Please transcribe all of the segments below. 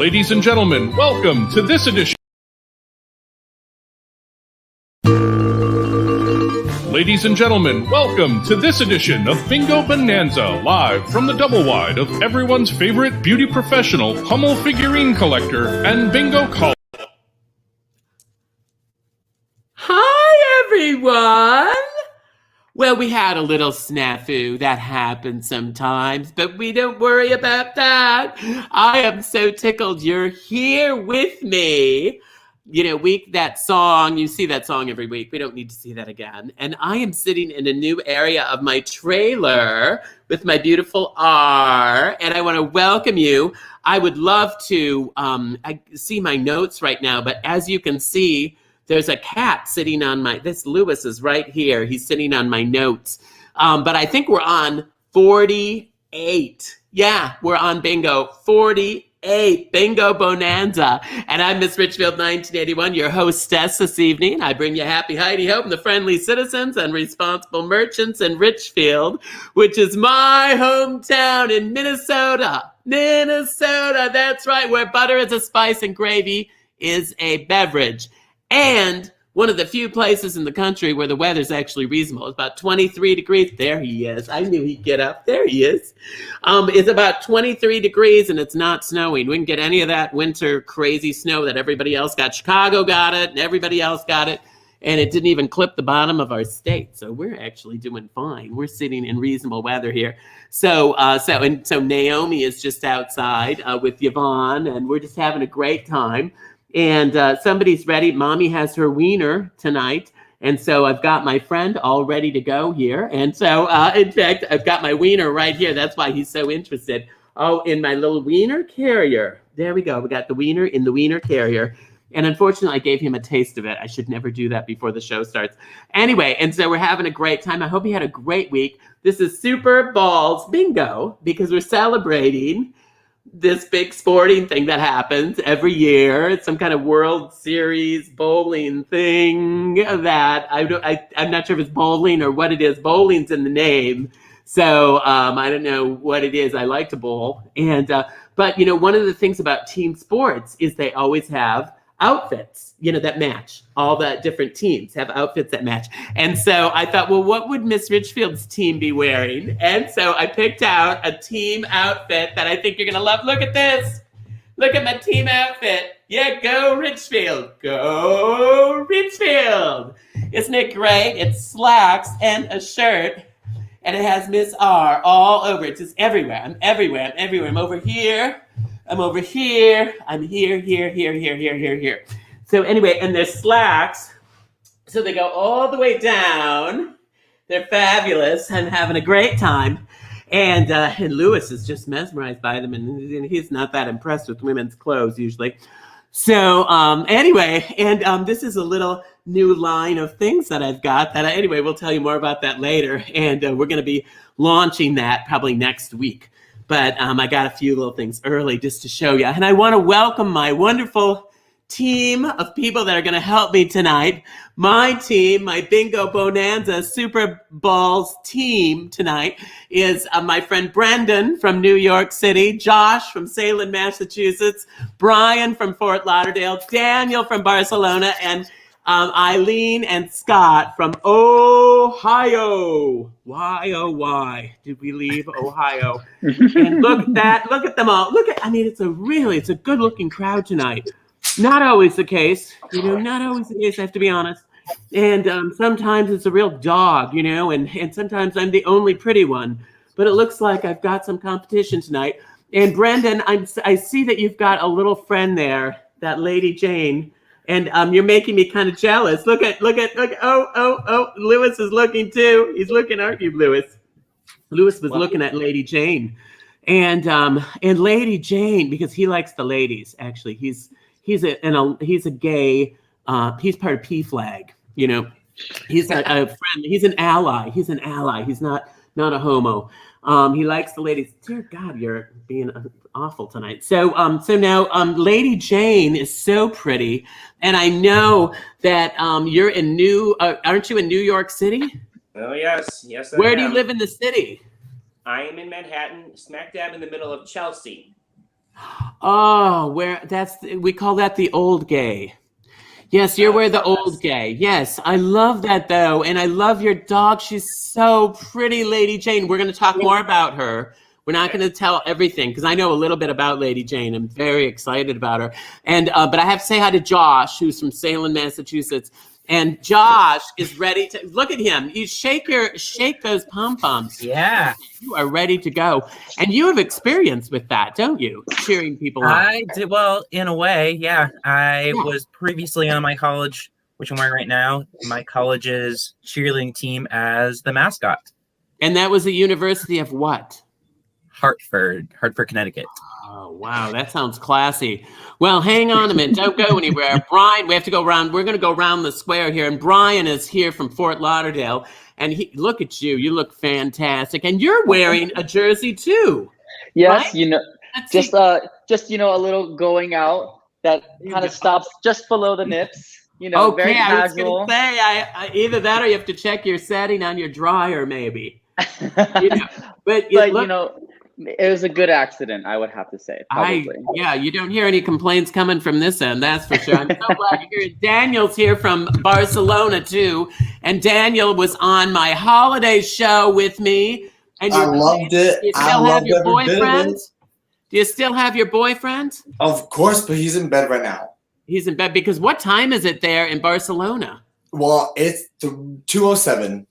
Ladies and gentlemen, welcome to this edition. Ladies and gentlemen, welcome to this edition of Bingo Bonanza, live from the double wide of everyone's favorite beauty professional, Hummel figurine collector, and bingo caller. Hi, everyone. Well, we had a little snafu. That happens sometimes, but we don't worry about that. I am so tickled you're here with me. You know, that song, you see that song every week. We don't need to see that again. And I am sitting in a new area of my trailer with my beautiful R, and I want to welcome you. I would love to, I see my notes right now, but as you can see, there's a cat sitting on this Lewis is right here. He's sitting on my notes. But I think we're on 48. Yeah, we're on bingo 48, Bingo Bonanza. And I'm Miss Richfield 1981, your hostess this evening. I bring you happy Heidi Hope and the friendly citizens and responsible merchants in Richfield, which is my hometown in Minnesota. Minnesota, that's right, where butter is a spice and gravy is a beverage. And one of the few places in the country where the weather's actually reasonable. It's about 23 degrees. There he is. I knew he'd get up. There he is. It's about 23 degrees and it's not snowing. We didn't get any of that winter crazy snow that everybody else got. Chicago got it and everybody else got it. And it didn't even clip the bottom of our state. So we're actually doing fine. We're sitting in reasonable weather here. So Naomi is just outside with Yvonne and we're just having a great time. And somebody's ready. Mommy has her wiener tonight. And so I've got my friend all ready to go here. And so, in fact, I've got my wiener right here. That's why he's so interested. Oh, in my little wiener carrier. There we go. We got the wiener in the wiener carrier. And unfortunately, I gave him a taste of it. I should never do that before the show starts. Anyway, and so we're having a great time. I hope you had a great week. This is SuperBalls bingo because we're celebrating this big sporting thing that happens every year. It's some kind of World Series bowling thing that I'm not sure if it's bowling or what it is. Bowling's in the name. So I don't know what it is. I like to bowl. And but, you know, one of the things about team sports is they always have outfits, you know, that match. All the different teams have outfits that match. And so I thought, well, what would Miss Richfield's team be wearing? And so I picked out a team outfit that I think you're going to love. Look at this. Look at my team outfit. Yeah, go Richfield. Go Richfield. Isn't it great? It's slacks and a shirt. And it has Miss R all over. It's just everywhere. I'm everywhere. I'm everywhere. I'm over here. I'm over here. I'm here. So anyway, and there's slacks. So they go all the way down. They're fabulous. I'm having a great time. And Lewis is just mesmerized by them. And he's not that impressed with women's clothes usually. So anyway, and this is a little new line of things that I've got that anyway, we'll tell you more about that later. And we're going to be launching that probably next week. But I got a few little things early just to show you. And I want to welcome my wonderful team of people that are going to help me tonight. My team, my Bingo Bonanza SuperBalls team tonight is my friend Brendan from New York City, Josh from Salem, Massachusetts, Brian from Fort Lauderdale, Daniel from Barcelona, and Eileen and Scott from Ohio. Why, oh, why did we leave Ohio? And look at that. Look at them all. It's a good looking crowd tonight. Not always the case, not always the case, I have to be honest. And sometimes it's a real dog, and sometimes I'm the only pretty one. But it looks like I've got some competition tonight. And Brendan, I see that you've got a little friend there, that Lady Jane. And you're making me kind of jealous. Look at, oh, Lewis is looking too. He's looking, aren't you, Lewis? Lewis was looking at Lady Jane. And Lady Jane, because he likes the ladies, actually. He's a gay, he's part of PFLAG, He's a friend, he's an ally. He's not a homo. He likes the ladies. Dear God, you're being awful tonight. So now Lady Jane is so pretty, and I know that you're aren't you in New York City? Oh yes. Where do you live in the city? I am in Manhattan, smack dab in the middle of Chelsea. Oh, we call that the old gay. Yes, you're where the old gay. Yes, I love that though. And I love your dog. She's so pretty, Lady Jane. We're going to talk more about her. We're not going to tell everything because I know a little bit about Lady Jane. I'm very excited about her. And but I have to say hi to Josh, who's from Salem, Massachusetts. And Josh is ready to look at him. You shake those pom-poms. Yeah. You are ready to go. And you have experience with that, don't you? Cheering people on. I did. Well, in a way, yeah. I was previously on my college, which I'm wearing right now, my college's cheerleading team as the mascot. And that was the University of what? Hartford, Connecticut. Oh, wow. That sounds classy. Well, hang on a minute. Don't go anywhere. Brian, we have to go around. We're going to go around the square here. And Brian is here from Fort Lauderdale. And look at you. You look fantastic. And you're wearing a jersey, too. Yes, right? just a little going out that kind of stops just below the nips. Very casual. I was going to say, I either that or you have to check your setting on your dryer, maybe. But it was a good accident, I would have to say. Probably. You don't hear any complaints coming from this end, that's for sure. I'm so glad you're here. Daniel's here from Barcelona too, and Daniel was on my holiday show with me. And I loved it. Do you still have your boyfriend? Do you still have your boyfriend? Of course, but he's in bed right now. He's in bed because what time is it there in Barcelona? Well, it's 2:07.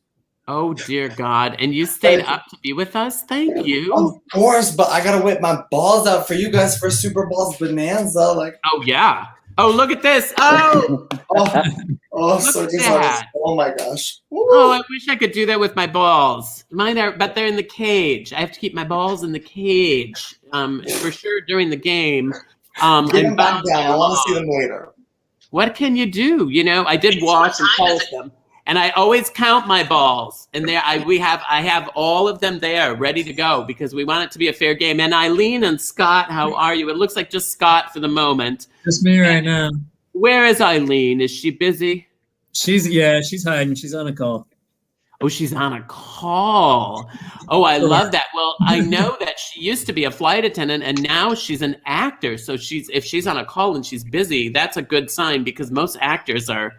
Oh, dear God. And you stayed up to be with us? Thank you. Of course, but I got to whip my balls out for you guys for SuperBalls Bonanza. Oh, yeah. Oh, look at this. Oh. So excited. Oh, my gosh. Woo. Oh, I wish I could do that with my balls. Mine are, but they're in the cage. I have to keep my balls in the cage for sure during the game. Get them back down. I want to see them later. What can you do? I did wash and polish them. And I always count my balls, and I have all of them there, ready to go, because we want it to be a fair game. And Eileen and Scott, how are you? It looks like just Scott for the moment. Just me right now. Where is Eileen? Is she busy? She's hiding. She's on a call. Oh, she's on a call. Oh, I love that. Well, I know that she used to be a flight attendant, and now she's an actor. So if she's on a call and she's busy, that's a good sign, because most actors are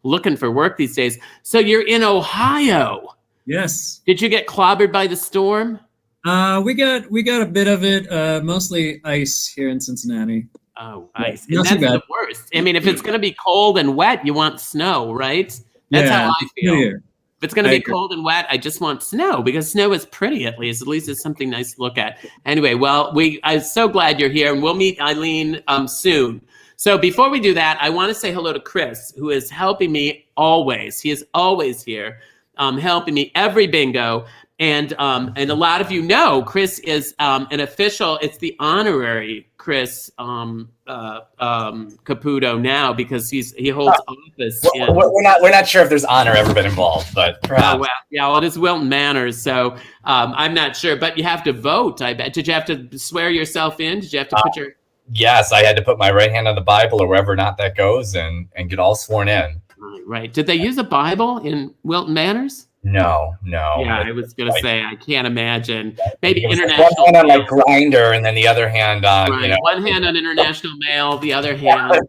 looking for work these days. So you're in Ohio. Yes. Did you get clobbered by the storm? We got a bit of it, mostly ice here in Cincinnati. Oh, ice. Not and too that's bad. the worst. I mean, if it's going to be cold and wet, you want snow, right? That's how I feel. Clear. If it's going to be cold and wet, I just want snow, because snow is pretty, at least. At least it's something nice to look at. Anyway, well, I'm so glad you're here, and we'll meet Eileen soon. So before we do that, I want to say hello to Chris, who is helping me always. He is always here, helping me every bingo. And a lot of you know Chris is an official. It's the honorary Chris Caputo now, because he holds office. We're not sure if there's honor ever been involved, but perhaps. Oh, well, yeah, well, it is Wilton Manors, so I'm not sure. But you have to vote, I bet. Did you have to swear yourself in? Did you have to put your... Yes, I had to put my right hand on the Bible, or wherever not that goes, and get all sworn in. Right. Did they use a Bible in Wilton Manors? No. Yeah, I was going to say, I can't imagine. Maybe international. One hand on like Grinder, and then the other hand on, right. One hand on international mail, the other hand,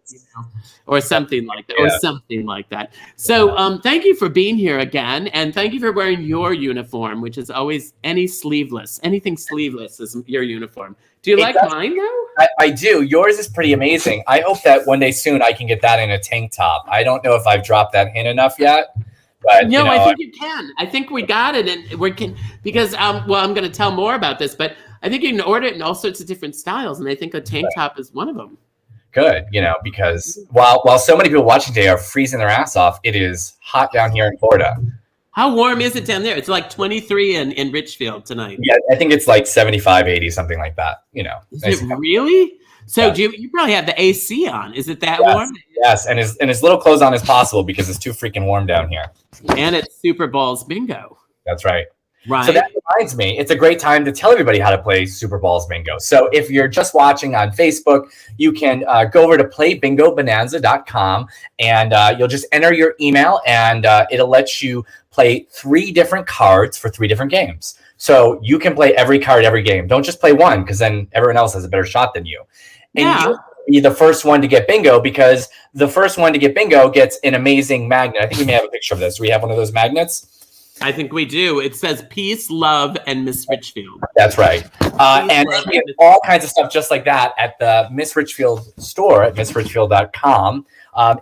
or something like that, or something like that. So thank you for being here again, and thank you for wearing your uniform, which is always anything sleeveless is your uniform. Do you like mine though? I do. Yours is pretty amazing. I hope that one day soon I can get that in a tank top. I don't know if I've dropped that hint enough yet. But, no, I think you can. I think we got it, and we can, because I'm going to tell more about this, but I think you can order it in all sorts of different styles, and I think a tank top is one of them. Good, because while so many people watching today are freezing their ass off, it is hot down here in Florida. How warm is it down there? It's like 23 in Richfield tonight. Yeah, I think it's like 75, 80, something like that. Is it really? So you probably have the AC on. Is it that warm? Yes, and as little clothes on as possible, because it's too freaking warm down here. And it's SuperBalls bingo. That's right. Right. So that reminds me, it's a great time to tell everybody how to play SuperBalls bingo. So if you're just watching on Facebook, you can go over to playbingobonanza.com, and you'll just enter your email, and it'll let you play 3 different cards for 3 different games. So you can play every card, every game. Don't just play one, because then everyone else has a better shot than you. And Yeah. you'll be the first one to get bingo, because the first one to get bingo gets an amazing magnet. I think we may have a picture of this. We have one of those magnets. I think we do. It says peace, love, and Miss Richfield. That's right. And we have all kinds of stuff just like that at the Miss Richfield store at missrichfield.com.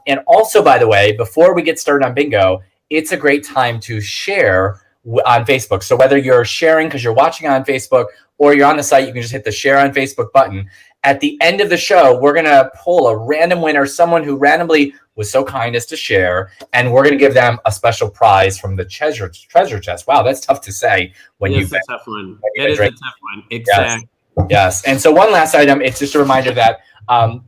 And also, by the way, before we get started on bingo, it's a great time to share on Facebook. So whether you're sharing because you're watching on Facebook or you're on the site, you can just hit the share on Facebook button. At the end of the show, we're going to pull a random winner, someone who randomly was so kind as to share, and we're going to give them a special prize from the treasure chest. Wow, that's tough to say when It's you. a tough one. It is a tough one. Exactly. Yes. And so one last item, it's just a reminder that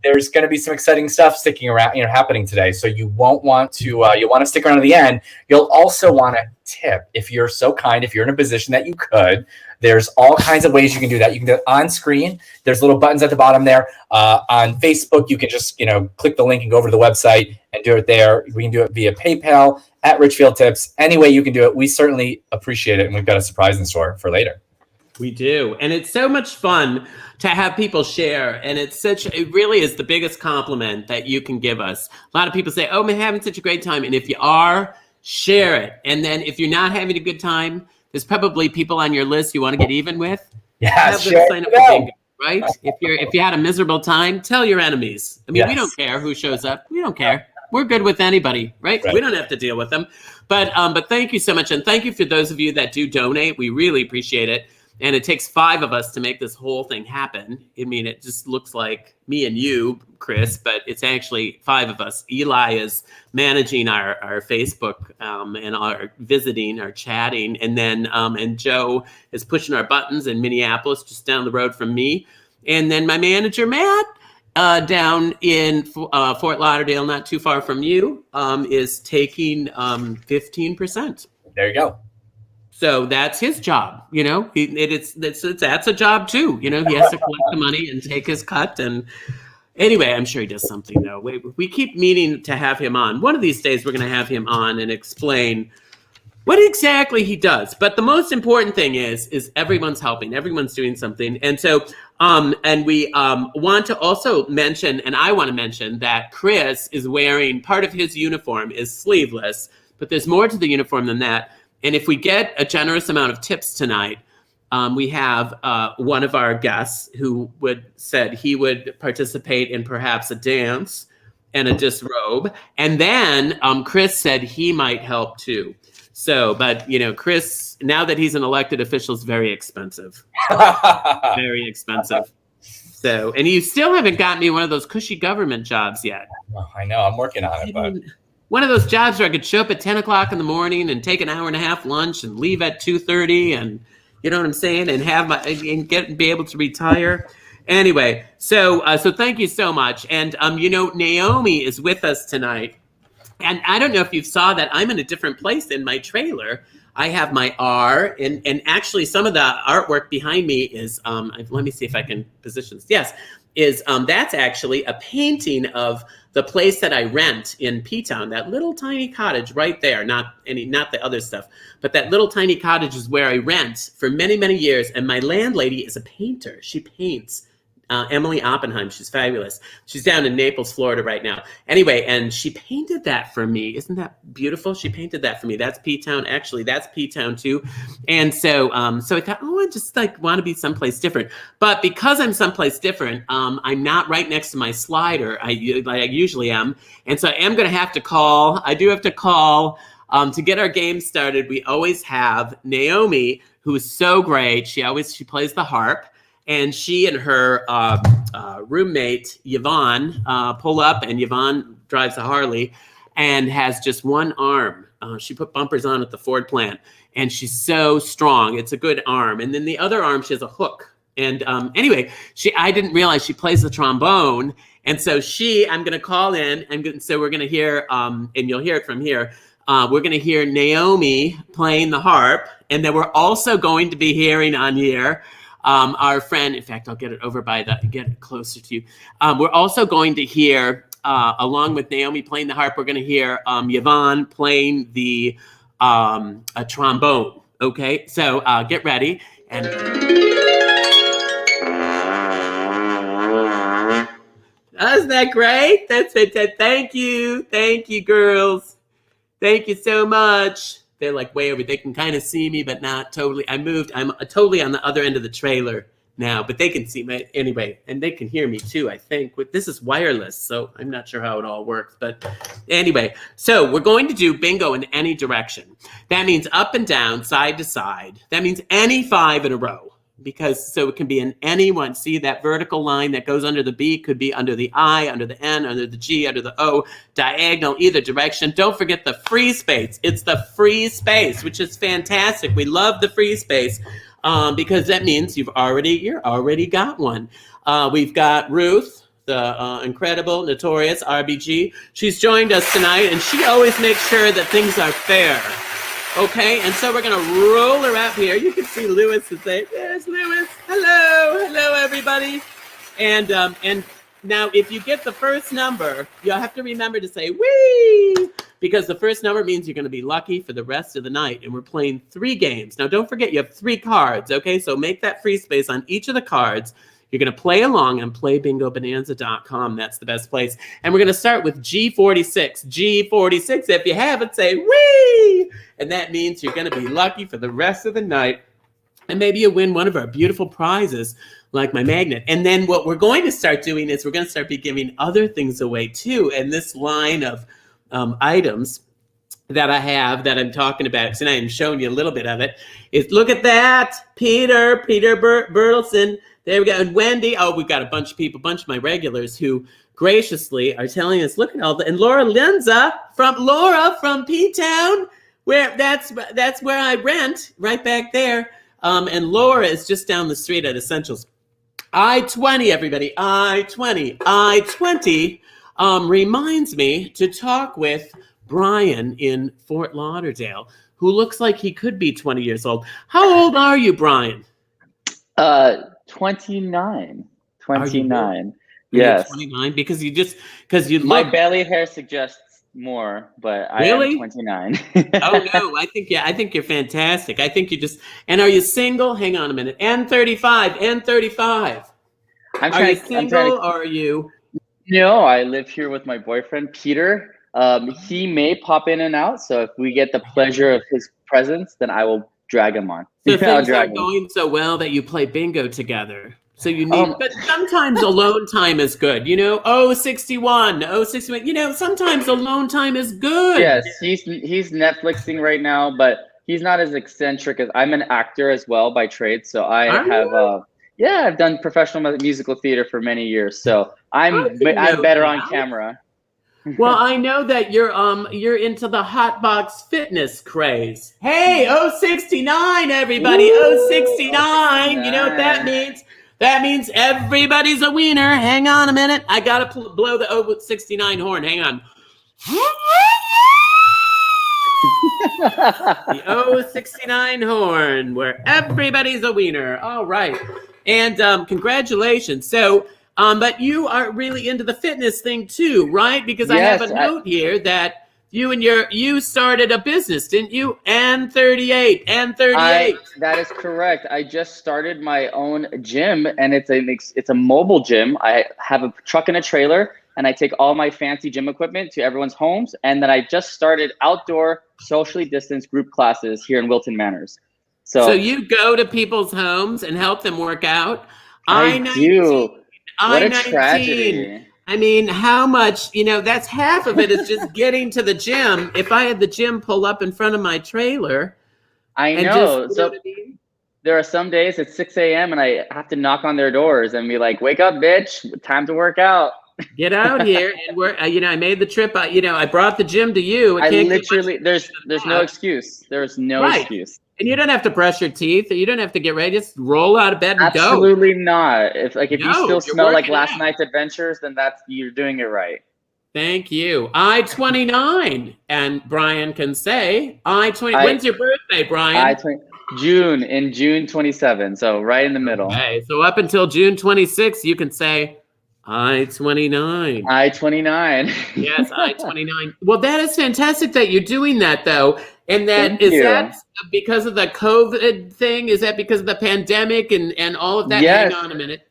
there's going to be some exciting stuff sticking around, happening today. So you won't want to, you'll want to stick around to the end. You'll also want to tip if you're so kind, if you're in a position that you could. There's all kinds of ways you can do that. You can do it on screen. There's little buttons at the bottom there. On Facebook, you can just, click the link and go over to the website and do it there. We can do it via PayPal, at Richfield Tips. Any way you can do it, we certainly appreciate it. And we've got a surprise in store for later. We do. And it's so much fun to have people share. And it really is the biggest compliment that you can give us. A lot of people say, oh, I'm having such a great time. And if you are, share it. And then if you're not having a good time, there's probably people on your list you want to get even with. Yeah, sign up for bingo, right? If you had a miserable time, tell your enemies. I mean, we don't care who shows up. We don't care. We're good with anybody, right? We don't have to deal with them. But thank you so much. And thank you for those of you that do donate. We really appreciate it. And it takes 5 of us to make this whole thing happen. I mean, it just looks like me and you, Chris, but it's actually 5 of us. Eli is managing our Facebook and our visiting, our chatting. And then and Joe is pushing our buttons in Minneapolis, just down the road from me. And then my manager, Matt, down in Fort Lauderdale, not too far from you, is taking 15%. There you go. So that's his job, that's a job too. He has to collect the money and take his cut. And anyway, I'm sure he does something though. We keep meaning to have him on. One of these days we're going to have him on and explain what exactly he does. But the most important thing is everyone's helping, everyone's doing something. And so, and we want to also mention, and I want to mention that Chris is wearing, part of his uniform is sleeveless, but there's more to the uniform than that. And if we get a generous amount of tips tonight, we have one of our guests who said he would participate in perhaps a dance and a disrobe. And then Chris said he might help too. So, but Chris, now that he's an elected official, is very expensive. Very expensive. So, and you still haven't gotten me one of those cushy government jobs yet. Oh, I know, I'm working on it, but one of those jobs where I could show up at 10 o'clock in the morning and take an hour and a half lunch and leave at 2:30, and you know what I'm saying, and be able to retire. Anyway, so thank you so much. And Naomi is with us tonight. And I don't know if you saw that I'm in a different place in my trailer. I have my R, and actually some of the artwork behind me is let me see if I can position this. Yes, that's actually a painting of the place that I rent in P-Town, that little tiny cottage right there, not the other stuff, but that little tiny cottage is where I rent for many, many years. And my landlady is a painter. She paints. Emily Oppenheim, she's fabulous. She's down in Naples, Florida right now. Anyway, and she painted that for me. Isn't that beautiful? She painted that for me. That's P-Town. Actually, that's P-Town too. And so I thought, I just want to be someplace different. But because I'm someplace different, I'm not right next to my slider. I usually am. And so I am going to have to call. I do have to call to get our game started. We always have Naomi, who is so great. She plays the harp. And she and her roommate, Yvonne, pull up, and Yvonne drives a Harley and has just one arm. She put bumpers on at the Ford plant, and she's so strong. It's a good arm. And then the other arm, she has a hook. And anyway, I didn't realize she plays the trombone. And so I'm going to call in, so we're going to hear, and you'll hear it from here, we're going to hear Naomi playing the harp. And then we're also going to be hearing on here our friend, in fact, I'll get it get it closer to you. We're also going to hear, along with Naomi playing the harp, we're going to hear Yvonne playing the a trombone. Okay, so get ready. And Isn't that great? That's fantastic. Thank you, girls. Thank you so much. They're like way over. They can kind of see me, but not totally. I moved. I'm totally on the other end of the trailer now, but they can see me anyway, and they can hear me too, I think. This is wireless, so I'm not sure how it all works. But anyway, so we're going to do bingo in any direction. That means up and down, side to side. That means any 5 in a row. Because so it can be in any one. See that vertical line that goes under the B could be under the I, under the N, under the G, under the O, diagonal, either direction. Don't forget the free space. It's the free space, which is fantastic. We love the free space because that means you're already got one. We've got Ruth, the incredible, notorious RBG. She's joined us tonight, and she always makes sure that things are fair. Okay, and so we're going to roll her out here. You can see Lewis is there. There's Lewis. Hello, everybody. And now if you get the first number, you'll have to remember to say, wee, because the first number means you're going to be lucky for the rest of the night. And we're playing 3 games. Now, don't forget, you have 3 cards, okay? So make that free space on each of the cards. You're going to play along on playbingobonanza.com. That's the best place. And we're going to start with G46. G46, if you have it, say, wee! And that means you're going to be lucky for the rest of the night. And maybe you win one of our beautiful prizes, like my magnet. And then what we're going to start doing is we're going to start giving other things away, too. And this line of items that I have that I'm talking about tonight, I'm showing you a little bit of it, is look at that. Peter Bertelson. There we go. And Wendy. Oh, we've got a bunch of people, a bunch of my regulars who graciously are telling us, look at all the, and Laura from P-Town, where that's where I rent, right back there. And Laura is just down the street at Essentials. I-20, everybody. I-20 reminds me to talk with Brian in Fort Lauderdale, who looks like he could be 20 years old. How old are you, Brian? 29. Yes. 29 because my belly hair suggests more, but I am 29. Oh no, I think you're fantastic. I think you just, and are you single? Hang on a minute. N35. Are you single or are you? No, I live here with my boyfriend Peter. He may pop in and out, so if we get the pleasure of his presence, then I will drag him on. So things are going so well that you play bingo together. So you need, but sometimes alone time is good. 61. Sometimes alone time is good. Yes, he's Netflixing right now, but he's not as eccentric as I'm an actor as well by trade. So I've done professional musical theater for many years. So I'm better on camera. Well, I know that you're into the hot box fitness craze. Hey, 069, everybody. 069. You know what that means? That means everybody's a wiener. Hang on a minute. I got to blow the 069 horn. Hang on. The 069 horn, where everybody's a wiener. All right. And congratulations. So, but you are really into the fitness thing too, right? Because I have a note here that you started a business, didn't you? N38. That is correct. I just started my own gym, and it's a mobile gym. I have a truck and a trailer, and I take all my fancy gym equipment to everyone's homes. And then I just started outdoor, socially distanced group classes here in Wilton Manors. So you go to people's homes and help them work out? I do. What a tragedy. I mean, how much, that's half of it is just getting to the gym. If I had the gym pull up in front of my trailer. I know. So there are some days it's 6 a.m. and I have to knock on their doors and be like, wake up, bitch. Time to work out. Get out here and work. I made the trip. I brought the gym to you. There's no excuse. There's no excuse. And you don't have to brush your teeth. You don't have to get ready. Just roll out of bed and go. Absolutely not. If you still smell like last night's adventures, then you're doing it right. Thank you. I-29. And Brian can say I-20. When's your birthday, Brian? June 27. So right in the middle. Okay. So up until June 26, you can say I-29. I-29. Yes, I-29. Well, that is fantastic that you're doing that, though. And that that because of the COVID thing? Is that because of the pandemic and all of that? Yes. Hang on a minute.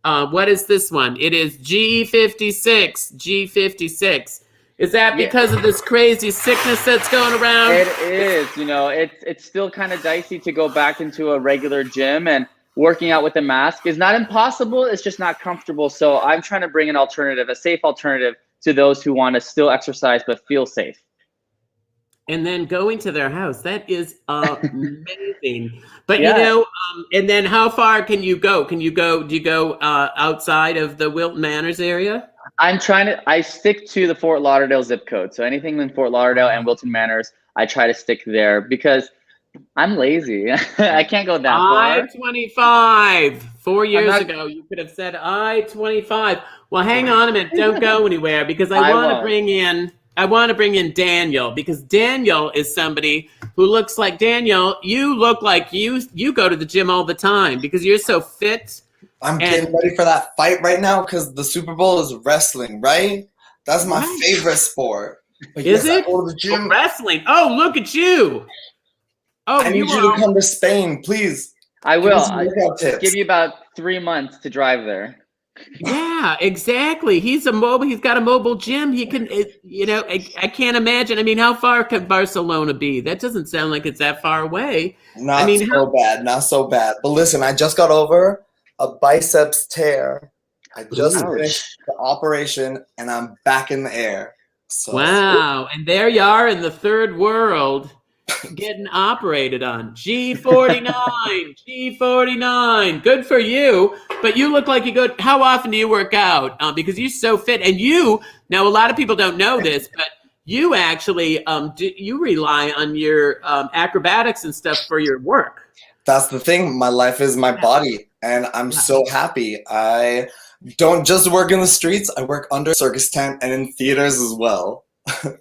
What is this one? It is G56. G56. Is that because of this crazy sickness that's going around? It is. You know, it's still kind of dicey to go back into a regular gym, and working out with a mask is not impossible. It's just not comfortable. So I'm trying to bring an alternative, a safe alternative to those who want to still exercise but feel safe. And then going to their house, that is amazing. But you know, and then how far can you go? Do you go outside of the Wilton Manors area? I stick to the Fort Lauderdale zip code. So anything in Fort Lauderdale and Wilton Manors, I try to stick there because I'm lazy. I can't go that far. I-25. 4 years ago, you could have said I-25. Well, hang on a minute. Don't go anywhere because I want to bring in Daniel, because Daniel is somebody who looks like Daniel. You look like you go to the gym all the time because you're so fit. I'm getting ready for that fight right now because the Super Bowl is wrestling, right? That's my favorite sport. But is yes, it? I go to the gym. Wrestling. Oh, look at you. Oh, I need you to come to Spain, please. I will. I'll give you about 3 months to drive there. Yeah, exactly. He's got a mobile gym. He can, I can't imagine. I mean, how far could Barcelona be? That doesn't sound like it's that far away. Not so bad. But listen, I just got over a biceps tear. I just finished the operation and I'm back in the air. So. Wow. And there you are in the third world getting operated on. G49. G49. Good for you. But you look like you go. How often do you work out? Because you're so fit. And now a lot of people don't know this, but you actually you rely on your acrobatics and stuff for your work. That's the thing. My life is my body. And I'm so happy. I don't just work in the streets. I work under a circus tent and in theaters as well.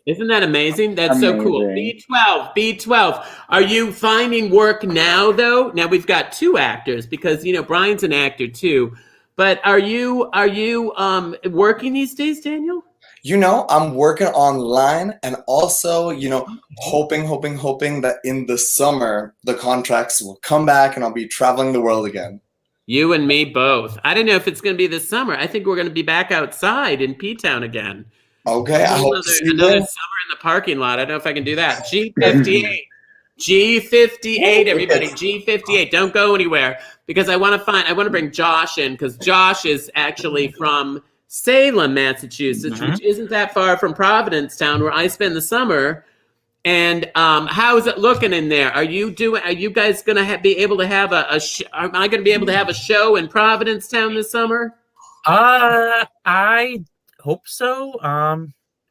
Isn't that amazing? That's so cool. B12. Are you finding work now, though? Now we've got two actors because, Brian's an actor, too. But are you working these days, Daniel? I'm working online and also, hoping that in the summer, the contracts will come back and I'll be traveling the world again. You and me both. I don't know if it's going to be this summer. I think we're going to be back outside in P-Town again. Okay, I hope another summer in the parking lot. I don't know if I can do that. G58. G58, everybody. G58. Don't go anywhere because I want to bring Josh in because Josh is actually from Salem, Massachusetts, which isn't that far from Providencetown where I spend the summer. And how is it looking in there? Are you guys going to be able to have am I going to be able to have a show in Providencetown this summer? I hope so.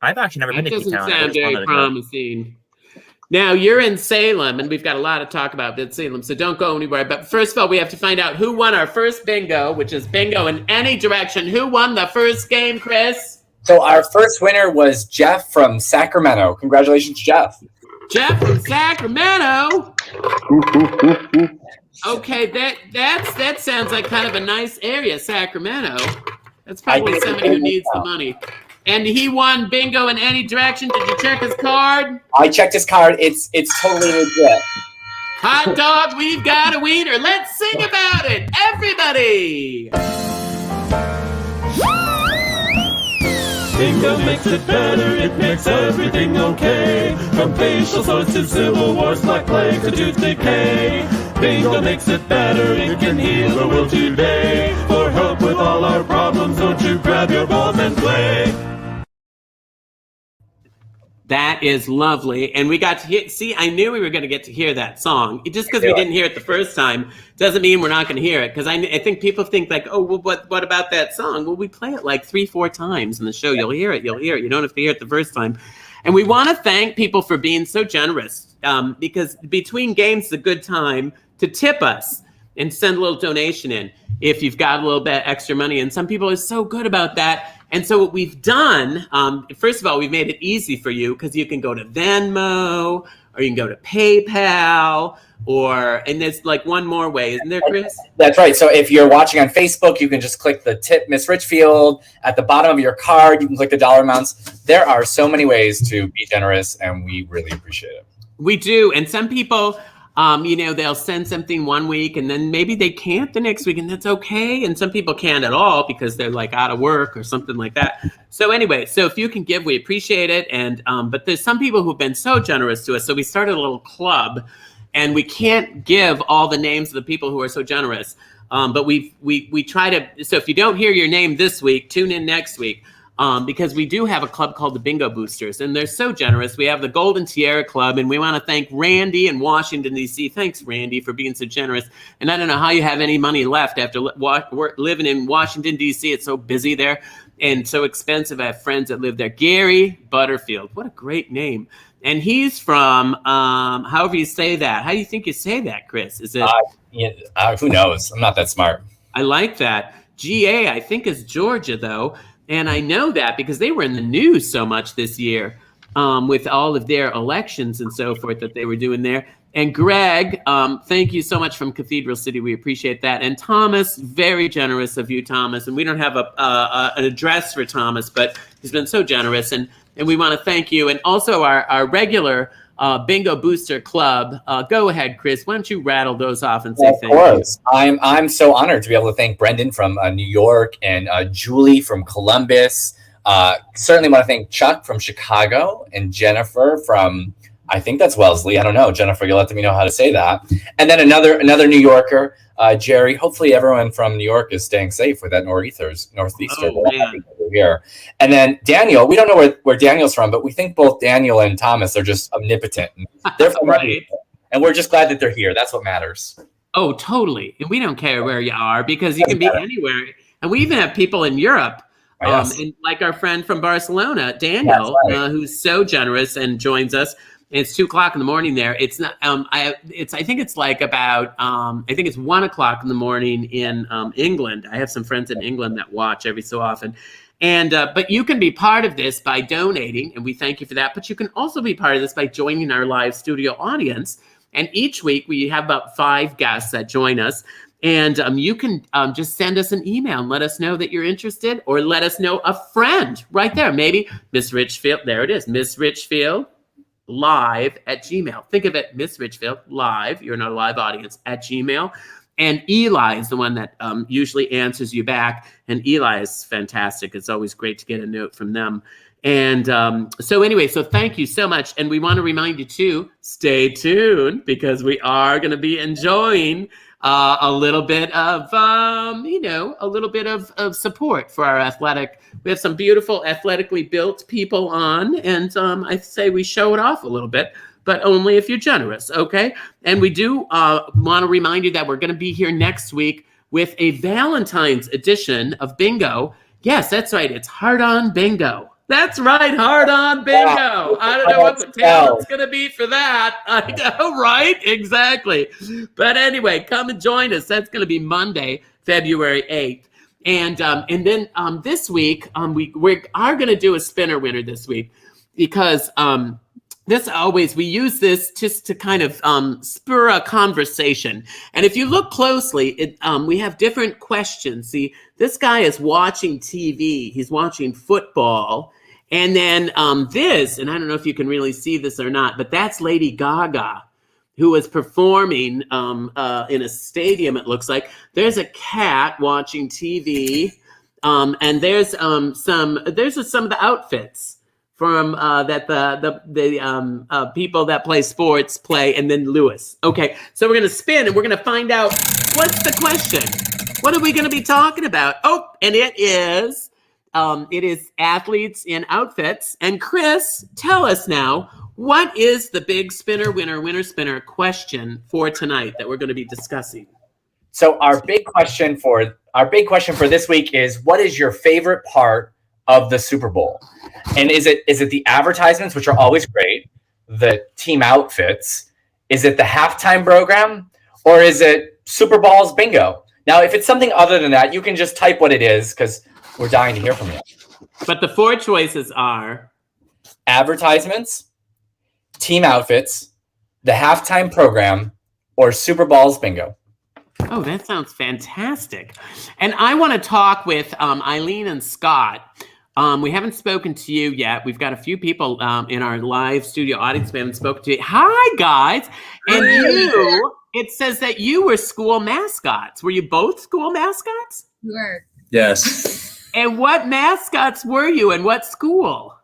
I've actually never been to P-Town. Doesn't sound very promising. Now you're in Salem, and we've got a lot to talk about in Salem, so don't go anywhere. But first of all, we have to find out who won our first bingo, which is bingo in any direction. Who won the first game, Chris? So our first winner was Jeff from Sacramento. Congratulations, Jeff. Jeff from Sacramento. Okay, that sounds like kind of a nice area, Sacramento. That's probably somebody who needs the money. And he won bingo in any direction. Did you check his card? I checked his card. It's totally legit. Hot dog, we've got a wiener. Let's sing about it, everybody. Bingo makes it better, it makes everything okay. From facial sores to civil wars, black plague to tooth decay. Bingo makes it better, it can heal the world today. For help with all our problems, don't you grab your balls and play. That is lovely. And we got to see, I knew we were going to get to hear that song. Just because we didn't hear it the first time doesn't mean we're not going to hear it. Because I think people think like, oh, well, what about that song? Well, we play it like 3-4 times in the show. You'll hear it. You don't have to hear it the first time. And we want to thank people for being so generous because between games, it's a good time to tip us and send a little donation in if you've got a little bit extra money. And some people are so good about that. And so what we've done, first of all, we've made it easy for you because you can go to Venmo or you can go to PayPal and there's like one more way, isn't there, Chris? That's right. So if you're watching on Facebook, you can just click the tip Miss Richfield at the bottom of your card. You can click the dollar amounts. There are so many ways to be generous and we really appreciate it. We do. And some people They'll send something one week and then maybe they can't the next week, and that's okay. And some people can't at all because they're like out of work or something like that. So anyway, so if you can give, we appreciate it. And but there's some people who've been so generous to us. So we started a little club, and we can't give all the names of the people who are so generous. But we try to. So if you don't hear your name this week, tune in next week. Because we do have a club called the Bingo Boosters, and they're so generous. We have the Golden Tiara Club, and we want to thank Randy in Washington, D.C. Thanks, Randy, for being so generous. And I don't know how you have any money left after living in Washington, D.C. It's so busy there and so expensive. I have friends that live there. Gary Butterfield. What a great name. And he's from, however you say that. How do you think you say that, Chris? Is it? Who knows? I'm not that smart. I like that. GA, I think, is Georgia, though. And I know that because they were in the news so much this year with all of their elections and so forth that they were doing there. And Greg, thank you so much from Cathedral City. We appreciate that. And Thomas, very generous of you, Thomas. And we don't have an address for Thomas, but he's been so generous. And we want to thank you. And also our regular Bingo Booster Club. Go ahead, Chris. Why don't you rattle those off and say thank you? Of course. I'm so honored to be able to thank Brendan from New York and Julie from Columbus. Certainly want to thank Chuck from Chicago and Jennifer from, I think that's Wellesley. I don't know. Jennifer, you'll let me know how to say that. And then another New Yorker, Jerry. Hopefully everyone from New York is staying safe with that northeaster. Here. And then Daniel, we don't know where Daniel's from, but we think both Daniel and Thomas are just omnipotent. They're from right. And we're just glad that they're here. That's what matters. Oh, totally. And we don't care where you are because you can be anywhere. And we even have people in Europe. And like our friend from Barcelona, Daniel, who's so generous and joins us. It's 2:00 in the morning there. It's not. I think it's like about. I think it's 1:00 in the morning in England. I have some friends in England that watch every so often, and but you can be part of this by donating, and we thank you for that. But you can also be part of this by joining our live studio audience. And each week we have about 5 guests that join us. And you can just send us an email and let us know that you're interested, or let us know a friend right there. Maybe Miss Richfield. There it is, Miss Richfield. Live@gmail. Think of it, Miss Richfield, live. You're not a live audience at Gmail. And Eli is the one that usually answers you back. And Eli is fantastic. It's always great to get a note from them. And so anyway, so thank you so much. And we want to remind you too, stay tuned because we are going to be enjoying a little bit of, support for our athletic. We have some beautiful athletically built people on, and I say we show it off a little bit, but only if you're generous, okay? And we do want to remind you that we're going to be here next week with a Valentine's edition of Bingo. Yes, that's right. It's Hard On Bingo. That's right, Hard On Bingo. Wow. I don't know what the talent's going to be for that. I know, right? Exactly. But anyway, come and join us. That's going to be Monday, February 8th. And then this week, we are going to do a spinner winner this week because we use this just to kind of spur a conversation. And if you look closely, we have different questions. See, this guy is watching TV. He's watching football. And then this, and I don't know if you can really see this or not, but that's Lady Gaga, who was performing in a stadium, it looks like. There's a cat watching TV, and there's some of the outfits from that the people that play sports play, and then Lewis. Okay, so we're going to spin, and we're going to find out what's the question. What are we going to be talking about? Oh, and it is athletes in outfits. And Chris, tell us now, what is the big winner spinner question for tonight that we're going to be discussing? So our big question for this week is, what is your favorite part of the Super Bowl? And is it the advertisements, which are always great, the team outfits? Is it the halftime program? Or is it SuperBalls bingo? Now, if it's something other than that, you can just type what it is because we're dying to hear from you. But the 4 choices are advertisements, team outfits, the halftime program, or SuperBalls bingo. Oh, that sounds fantastic. And I want to talk with Eileen and Scott We haven't spoken to you yet. We've got a few people in our live studio audience. We haven't spoken to you. Hi, guys. And it says that you were school mascots. Were you both school mascots? We were. Yes. And what mascots were you and what school?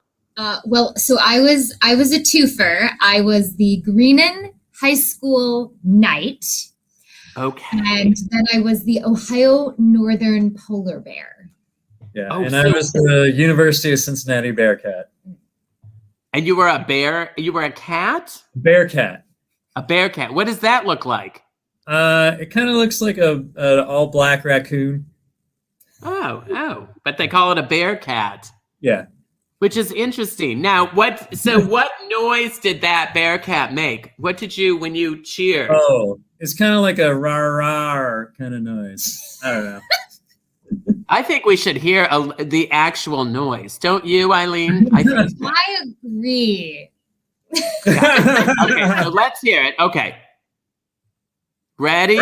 Well, so I was a twofer. I was the Greenon High School Knight. Okay. And then I was the Ohio Northern Polar Bear. Yeah, Oh, and so- I was the University of Cincinnati Bearcat. And you were a bear? You were a cat? Bearcat. A bear cat. What does that look like? It kind of looks like an all-black raccoon. Oh, but they call it a bear cat, Yeah. which is interesting. Now, what noise did that bear cat make? What did you, when you cheered? Oh, it's kind of like a rar kind of noise. I don't know. I think we should hear the actual noise. Don't you, Eileen? I think so. I agree. Okay, so let's hear it. Okay. Ready?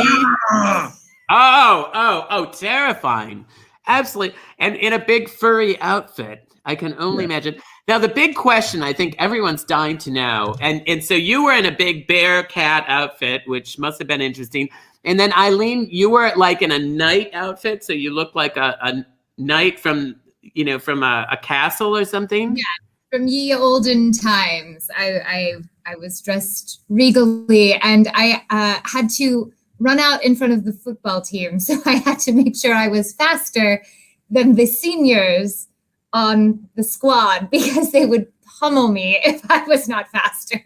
Oh, terrifying. Absolutely. And in a big furry outfit. I can only imagine. Now, the big question I think everyone's dying to know, and so you were in a big bear cat outfit, which must have been interesting. And then Eileen, you were like in a knight outfit, so you look like a knight from a castle or something. Yeah. From ye olden times, I was dressed regally, and I had to run out in front of the football team, so I had to make sure I was faster than the seniors on the squad because they would pummel me if I was not faster.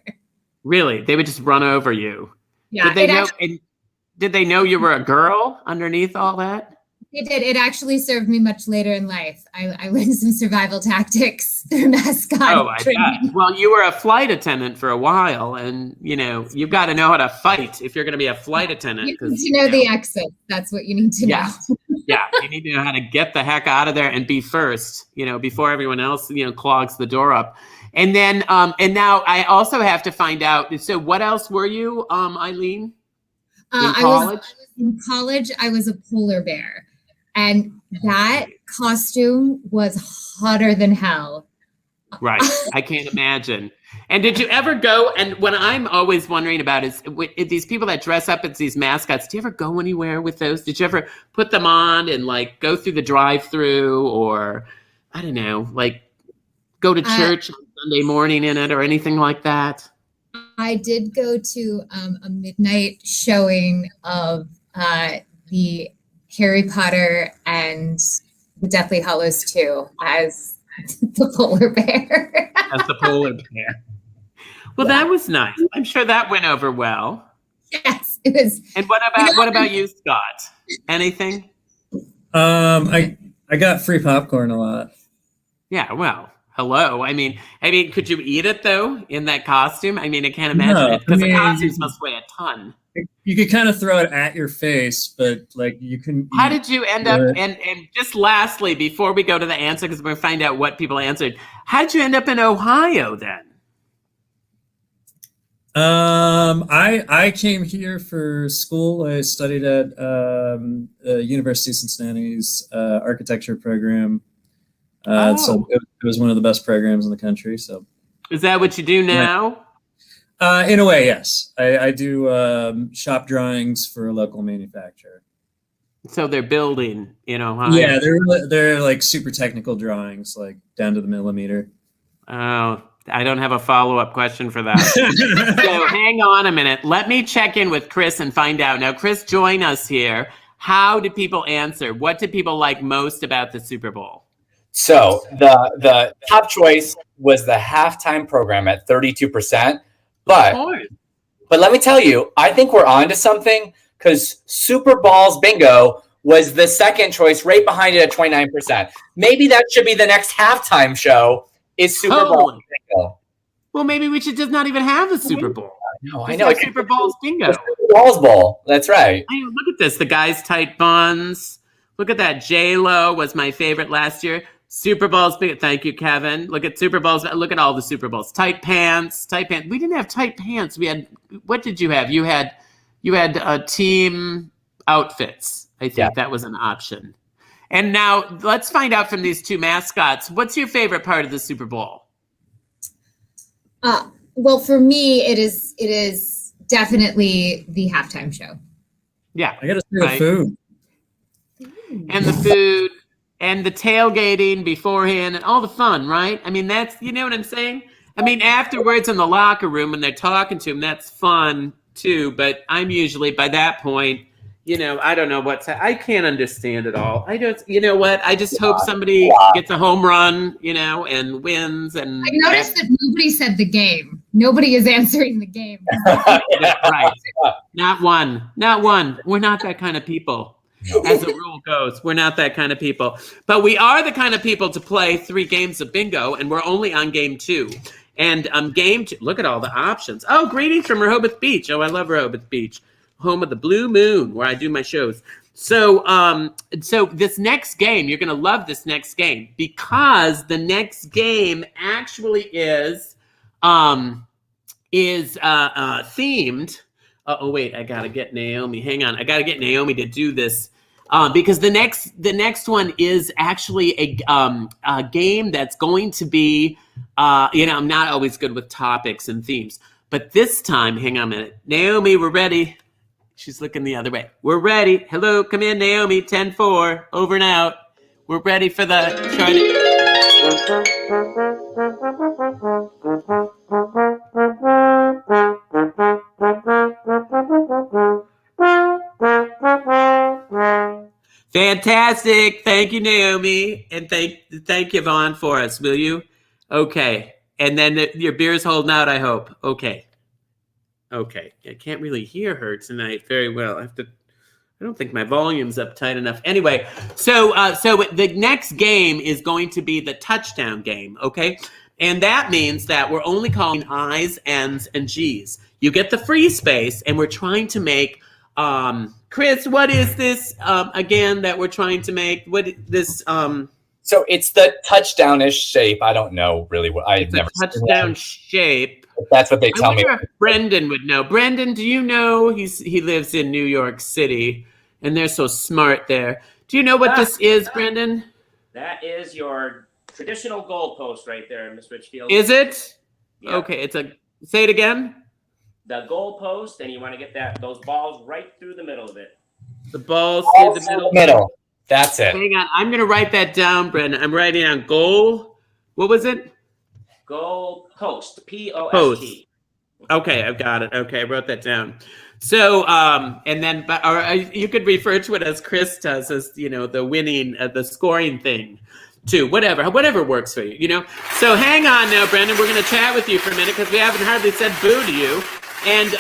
Really, they would just run over you. Yeah, Did they know you were a girl underneath all that? it did. It actually served me much later in life. I learned some survival tactics through Mascot Oh, I training. bet. Well, you were a flight attendant for a while, and you've got to know how to fight if you're going to be a flight attendant. You need to know the exit. That's what you need to know. Yeah, you need to know how to get the heck out of there and be first, before everyone else, clogs the door up. And then, and now I also have to find out. So, what else were you, Eileen? In college? In college, I was a polar bear, and that costume was hotter than hell. Right. I can't imagine. And did you ever go, and what I'm always wondering about is these people that dress up as these mascots, do you ever go anywhere with those? Did you ever put them on and like go through the drive-through, or I don't know, like go to church on Sunday morning in it or anything like that? I did go to a midnight showing of the Harry Potter and the Deathly Hallows 2 as the polar bear. As the polar bear. Well, that was nice. I'm sure that went over well. Yes, it was. And what about you, Scott? Anything? I got free popcorn a lot. Yeah, well, hello. I mean, could you eat it though in that costume? I mean, I can't imagine it because the costumes must weigh a ton. You could kind of throw it at your face, but like you couldn't. How did you end up? And just lastly, before we go to the answer, because we're going to find out what people answered, how did you end up in Ohio then? I came here for school. I studied at the University of Cincinnati's architecture program. So it was one of the best programs in the country. So, is that what you do now? In a way, yes. I do shop drawings for a local manufacturer. So they're building in Ohio. Yeah, they're like super technical drawings, like down to the millimeter. Oh, I don't have a follow-up question for that. So hang on a minute. Let me check in with Chris and find out. Now, Chris, join us here. How did people answer? What did people like most about the Super Bowl? So the top choice was the halftime program at 32%. But let me tell you, I think we're on to something because SuperBalls bingo was the second choice right behind it at 29%. Maybe that should be the next halftime show is SuperBalls bingo. Well, maybe we should just not even have the Super Bowl. I know. SuperBalls bingo. SuperBalls bowl. That's right. I mean, look at this. The guys' tight buns. Look at that. J-Lo was my favorite last year. Super Bowls. Thank you, Kevin. Look at Super Bowls. Look at all the Super Bowls. Tight pants. We didn't have tight pants. We had. What did you have? You had team outfits. I think that was an option. And now let's find out from these two mascots. What's your favorite part of the Super Bowl? Well, for me, it is definitely the halftime show. Yeah, I gotta say the food. And the food and the tailgating beforehand and all the fun, right? I mean, that's, you know what I'm saying? I mean, afterwards in the locker room when they're talking to him, that's fun too. But I'm usually by that point, you know, I don't know I can't understand it all. I don't, you know what? I just hope somebody gets a home run, you know, and wins. And I noticed that nobody said the game. Nobody is answering the game. Right. Not one. We're not that kind of people. As the rule goes, we're not that kind of people. But we are the kind of people to play 3 games of bingo, and we're only on game 2. And game 2, look at all the options. Oh, greetings from Rehoboth Beach. Oh, I love Rehoboth Beach. Home of the Blue Moon, where I do my shows. So this next game, you're going to love this next game, because the next game actually is themed. Oh wait, I gotta get Naomi. Hang on, I gotta get Naomi to do this because the next one is actually a game that's going to be. You know, I'm not always good with topics and themes, but this time, hang on a minute, Naomi, we're ready. She's looking the other way. We're ready. Hello, come in, Naomi. 10-4, over and out. We're ready for the Fantastic. Thank you, Naomi. And thank you, Vaughn, for us, will you? Okay. And then your beer's holding out, I hope. Okay. I can't really hear her tonight very well. I don't think my volume's up tight enough. Anyway, so the next game is going to be the touchdown game, okay? And that means that we're only calling I's, N's, and G's. You get the free space, and we're trying to make Chris, what is this again that we're trying to make? What this So it's the touchdown-ish shape. I don't know really what I've never seen touchdown shape. That's what they tell me. If Brendan would know. Brendan, do you know he lives in New York City, and they're so smart there. Do you know what this is, Brendan? That is your traditional goalpost right there, Miss Richfield. Is it? Yeah. Okay, say it again. The goalpost, and you want to get those balls right through the middle of it. The balls through the middle. That's it. Hang on, I'm gonna write that down, Brendan. I'm writing down goal. What was it? Goal post. Post. Post. Okay, I've got it. Okay, I wrote that down. So, and then, or you could refer to it as Chris does, as the winning, the scoring thing, too. Whatever works for you. So, hang on now, Brendan. We're going to chat with you for a minute because we haven't hardly said boo to you. And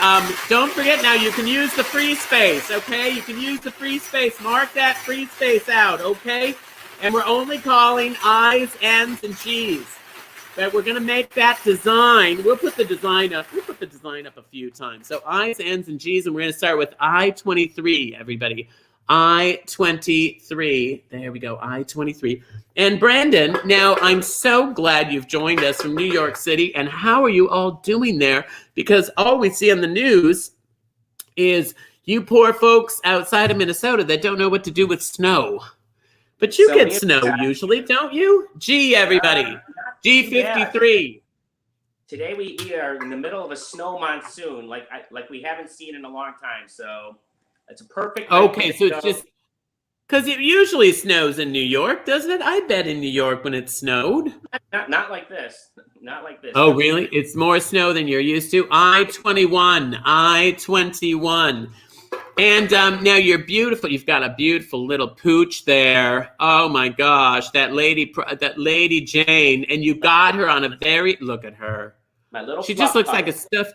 don't forget now, you can use the free space. Okay, you can use the free space. Mark that free space out. Okay, and we're only calling I's, N's, and G's. But we're going to make that design. We'll put the design up. We'll put the design up a few times. So I's, N's, and G's, and we're going to start with I-23, everybody. I-23. There we go, I-23. And Brandon, now I'm so glad you've joined us from New York City. And how are you all doing there? Because all we see on the news is you poor folks outside of Minnesota that don't know what to do with snow. But you get snow usually, don't you? Gee, everybody. G53. Yeah. Today we are in the middle of a snow monsoon, like we haven't seen in a long time. So it's a perfect. Okay, so it's just because it usually snows in New York, doesn't it? I bet in New York when it snowed. Not like this. Not like this. Oh, really? It's more snow than you're used to. I-21. And now you're beautiful. You've got a beautiful little pooch there. Oh my gosh, that lady Jane, and you got her on a look at her. My little. She just looks like a stuffed.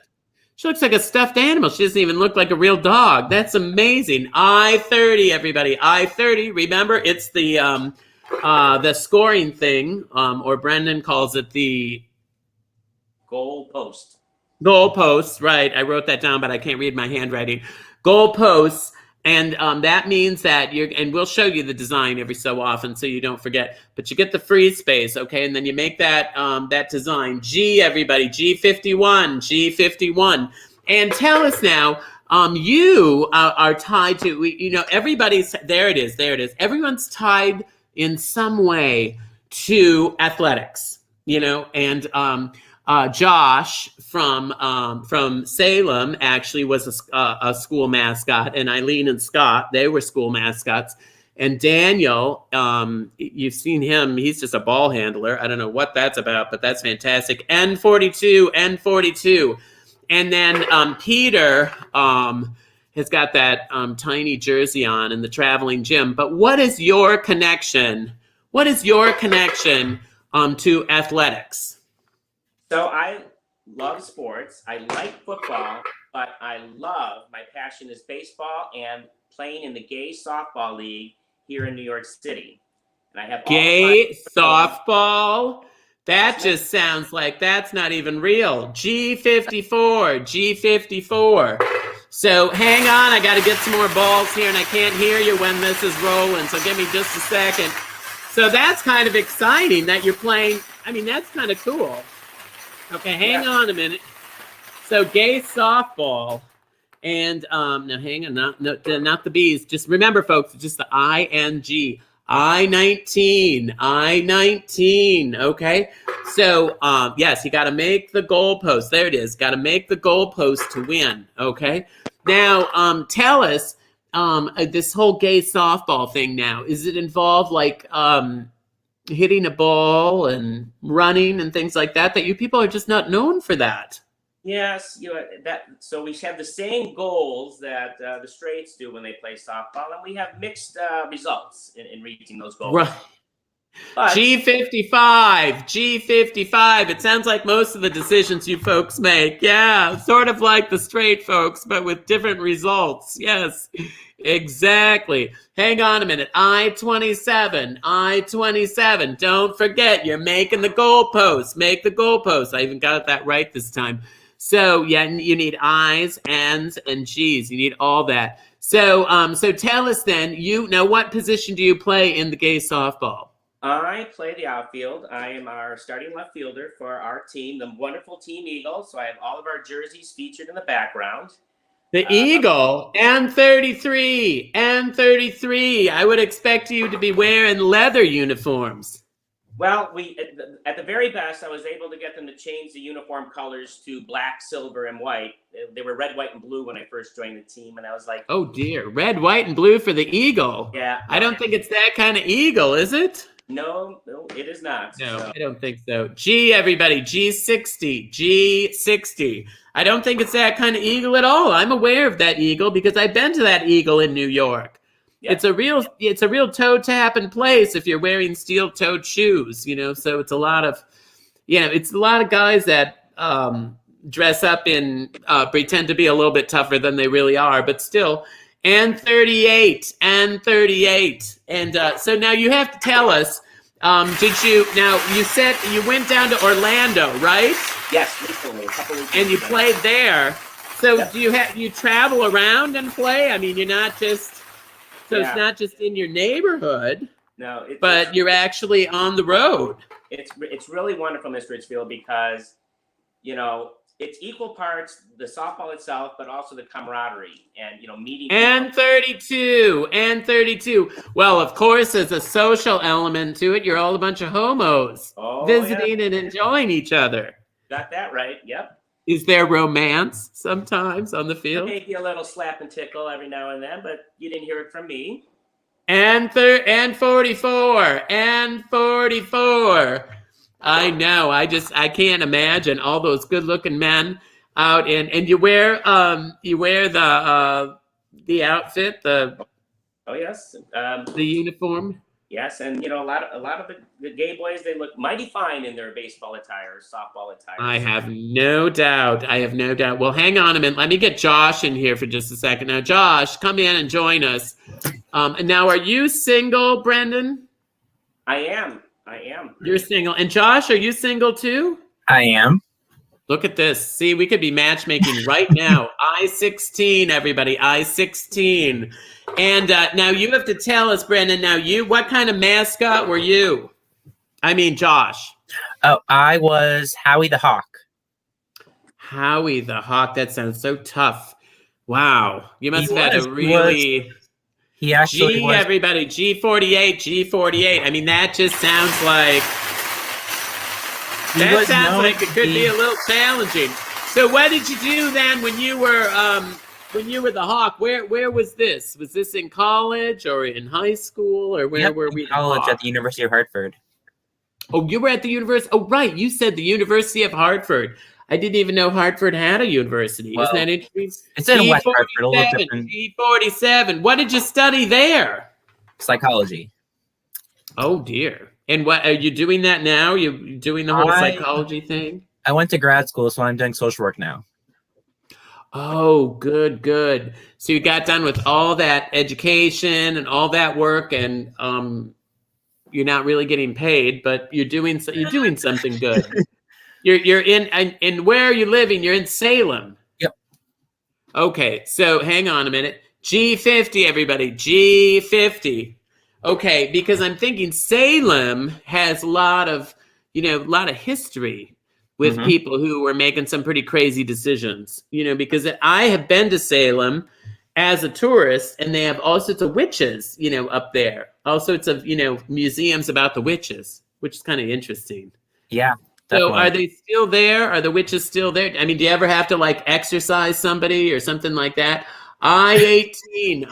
She looks like a stuffed animal. She doesn't even look like a real dog. That's amazing. I-30, everybody. I-30. Remember, it's the scoring thing, or Brendan calls it the goalpost. Goalposts, right? I wrote that down, but I can't read my handwriting. Goalposts, and that means that and we'll show you the design every so often so you don't forget, but you get the free space, okay? And then you make that design. G, everybody, G51. And tell us now, you are tied to, everybody's, there it is. Everyone's tied in some way to athletics, and Josh from Salem actually was a school mascot, and Eileen and Scott, they were school mascots. And Daniel, you've seen him. He's just a ball handler. I don't know what that's about, but that's fantastic. N42. And then Peter has got that tiny jersey on in the traveling gym. But what is your connection? What is your connection to athletics? So I love sports. I like football, but my passion is baseball and playing in the gay softball league here in New York City. And I have gay softball? That just sounds like that's not even real. G54. So hang on, I got to get some more balls here, and I can't hear you when this is rolling, so give me just a second. So that's kind of exciting that you're playing. I mean, that's kind of cool. Okay, hang on a minute. So gay softball. And now hang on, not the B's. Just remember, folks, just the I-N-G. I-19. Okay. So yes, you got to make the goalpost. There it is. Got to make the goalpost to win. Okay. Now tell us this whole gay softball thing. Now, is it involved like hitting a ball and running and things like that? That you people are just not known for that. Yes, so we have the same goals that the straights do when they play softball, and we have mixed results in reaching those goals. Right. But G55. It sounds like most of the decisions you folks make. Yeah, sort of like the straight folks, but with different results. Yes, exactly. Hang on a minute. I-27. Don't forget, you're making the goalpost. Make the goalpost. I even got that right this time. So yeah, you need I's, N's, and G's. You need all that. So tell us then. Now, what position do you play in the gay softball? I play the outfield. I am our starting left fielder for our team, the wonderful Team Eagle. So I have all of our jerseys featured in the background. The Eagle, N33. I would expect you to be wearing leather uniforms. Well, at the very best, I was able to get them to change the uniform colors to black, silver, and white. They were red, white, and blue when I first joined the team, and I was like, "Oh dear, red, white, and blue for the Eagle." Yeah, I don't think it's that kind of eagle, is it? No, it is not. No, I don't think so. Everybody, G60. I don't think it's that kind of eagle at all. I'm aware of that eagle because I've been to that eagle in New York. Yeah. It's a real toe tapping place if you're wearing steel toed shoes, so it's a lot of guys that dress up in pretend to be a little bit tougher than they really are, but still. N38. And so now you have to tell us, you said you went down to Orlando, right? Yes, recently, a couple weeks and you ago. played there. So Yeah. do you travel around and play? I mean, you're not just, It's not just in your neighborhood. No, but you're actually on the road. It's really wonderful, Mr. Richfield, because it's equal parts the softball itself, but also the camaraderie and meeting. And 32. Well, of course, there's a social element to it. You're all a bunch of homos visiting and enjoying each other. Got that right. Yep. Is there romance sometimes on the field? Maybe a little slap and tickle every now and then, but you didn't hear it from me. And 44. I know. I can't imagine all those good-looking men out and you wear the outfit, the uniform. Yes, and a lot of the gay boys, they look mighty fine in their baseball attire, softball attire. I have no doubt. Well, hang on a minute. Let me get Josh in here for just a second. Now, Josh, come in and join us. And now, are you single, Brendan? I am. You're single. And Josh, are you single too? I am. Look at this. See, we could be matchmaking right now. I-16, everybody. I-16. And now you have to tell us, Brendan, what kind of mascot were you? I mean, Josh. Oh, I was Howie the Hawk. Howie the Hawk. That sounds so tough. Wow, you must He have had was. a really He actually G was. everybody G48 G48. I mean, that just sounds like He that was sounds known like it to could be be- a little challenging. So, what did you do then when you were the Hawk? Where was this? Was this in college or in high school or where Yep, were in we? college at the University of Hartford. Oh, you were at the university. Oh, right. You said the University of Hartford. I didn't even know Hartford had a university. Well, Isn't that interesting? it's in West Hartford, a little different. G47. What did you study there? Psychology. Oh dear. And what are you doing that now? You doing the whole psychology thing? I went to grad school, so I'm doing social work now. Oh, good. So you got done with all that education and all that work, and you're not really getting paid, but you're doing something good. You're in, and where are you living? You're in Salem. Yep. Okay, so hang on a minute. G50, everybody. G50. Okay, because I'm thinking Salem has a lot of history with people who were making some pretty crazy decisions. Because I have been to Salem as a tourist, and they have all sorts of witches, up there. All sorts of, museums about the witches, which is kind of interesting. Yeah. So Definitely. are they still there? Are the witches still there? I mean, do you ever have to exorcise somebody or something like that? I-18.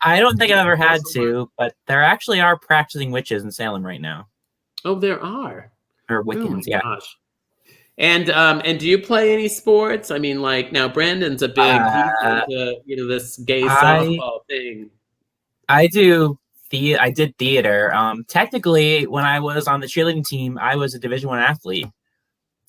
I don't think I've ever had to, but there actually are practicing witches in Salem right now. Oh, there are. Or Wiccans, yeah. Gosh. And do you play any sports? I mean, now Brandon's a big he's into, this gay softball thing. I did theater. Technically, when I was on the cheerleading team, I was a Division I athlete.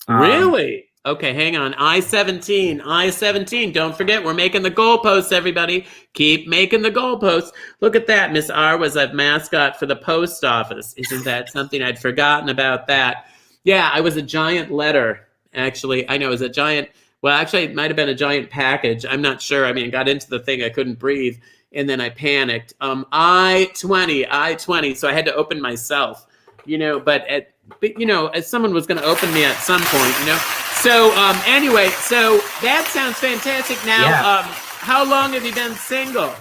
Really? Okay, hang on. I-17. Don't forget, we're making the goalposts, everybody. Keep making the goalposts. Look at that. Miss R was a mascot for the post office. Isn't that something? I'd forgotten about that. Yeah, I was a giant letter, actually. I know it was a giant. Well, actually, it might have been a giant package. I'm not sure. I mean, I got into the thing. I couldn't breathe. And then I panicked. I-20. So I had to open myself, but as someone was going to open me at some point, So anyway, so that sounds fantastic. Now, how long have you been single?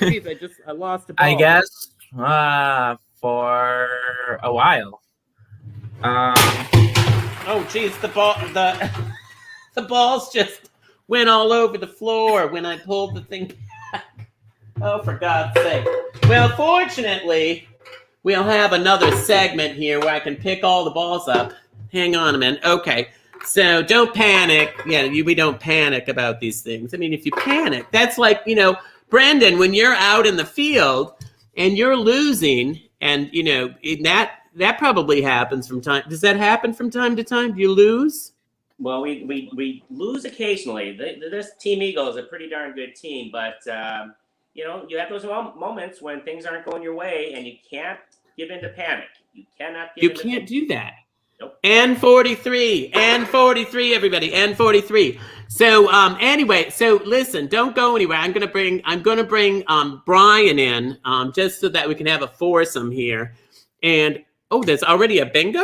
Geez, I lost a ball. I guess for a while. Oh, geez, the balls just went all over the floor when I pulled the thing back. Oh, for God's sake. Well, fortunately, we'll have another segment here where I can pick all the balls up. Hang on a minute. Okay. So don't panic. Yeah, we don't panic about these things. I mean, if you panic, that's like, Brandon, when you're out in the field and you're losing and, that probably happens from time. Does that happen from time to time? Do you lose? Well, we lose occasionally. This Team Eagle is a pretty darn good team, but you have those moments when things aren't going your way, and you can't give in to panic. You cannot. You can't do that. Nope. N43, everybody, N43. So anyway, so listen, don't go anywhere. I'm gonna bring Brian in just so that we can have a foursome here. And there's already a bingo.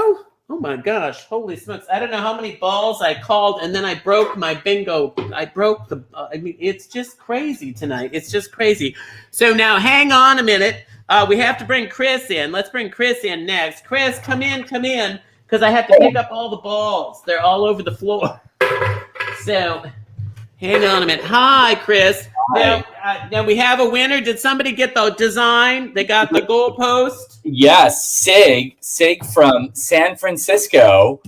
Oh my gosh, holy smokes. I don't know how many balls I called, and then I broke my bingo. I broke it's just crazy tonight. It's just crazy. So now hang on a minute. We have to bring Chris in. Let's bring Chris in next. Chris, come in, because I have to pick up all the balls. They're all over the floor. So hang on a minute. Hi, Chris. Now we have a winner. Did somebody get the design? They got the goalpost? Yes, Sig from San Francisco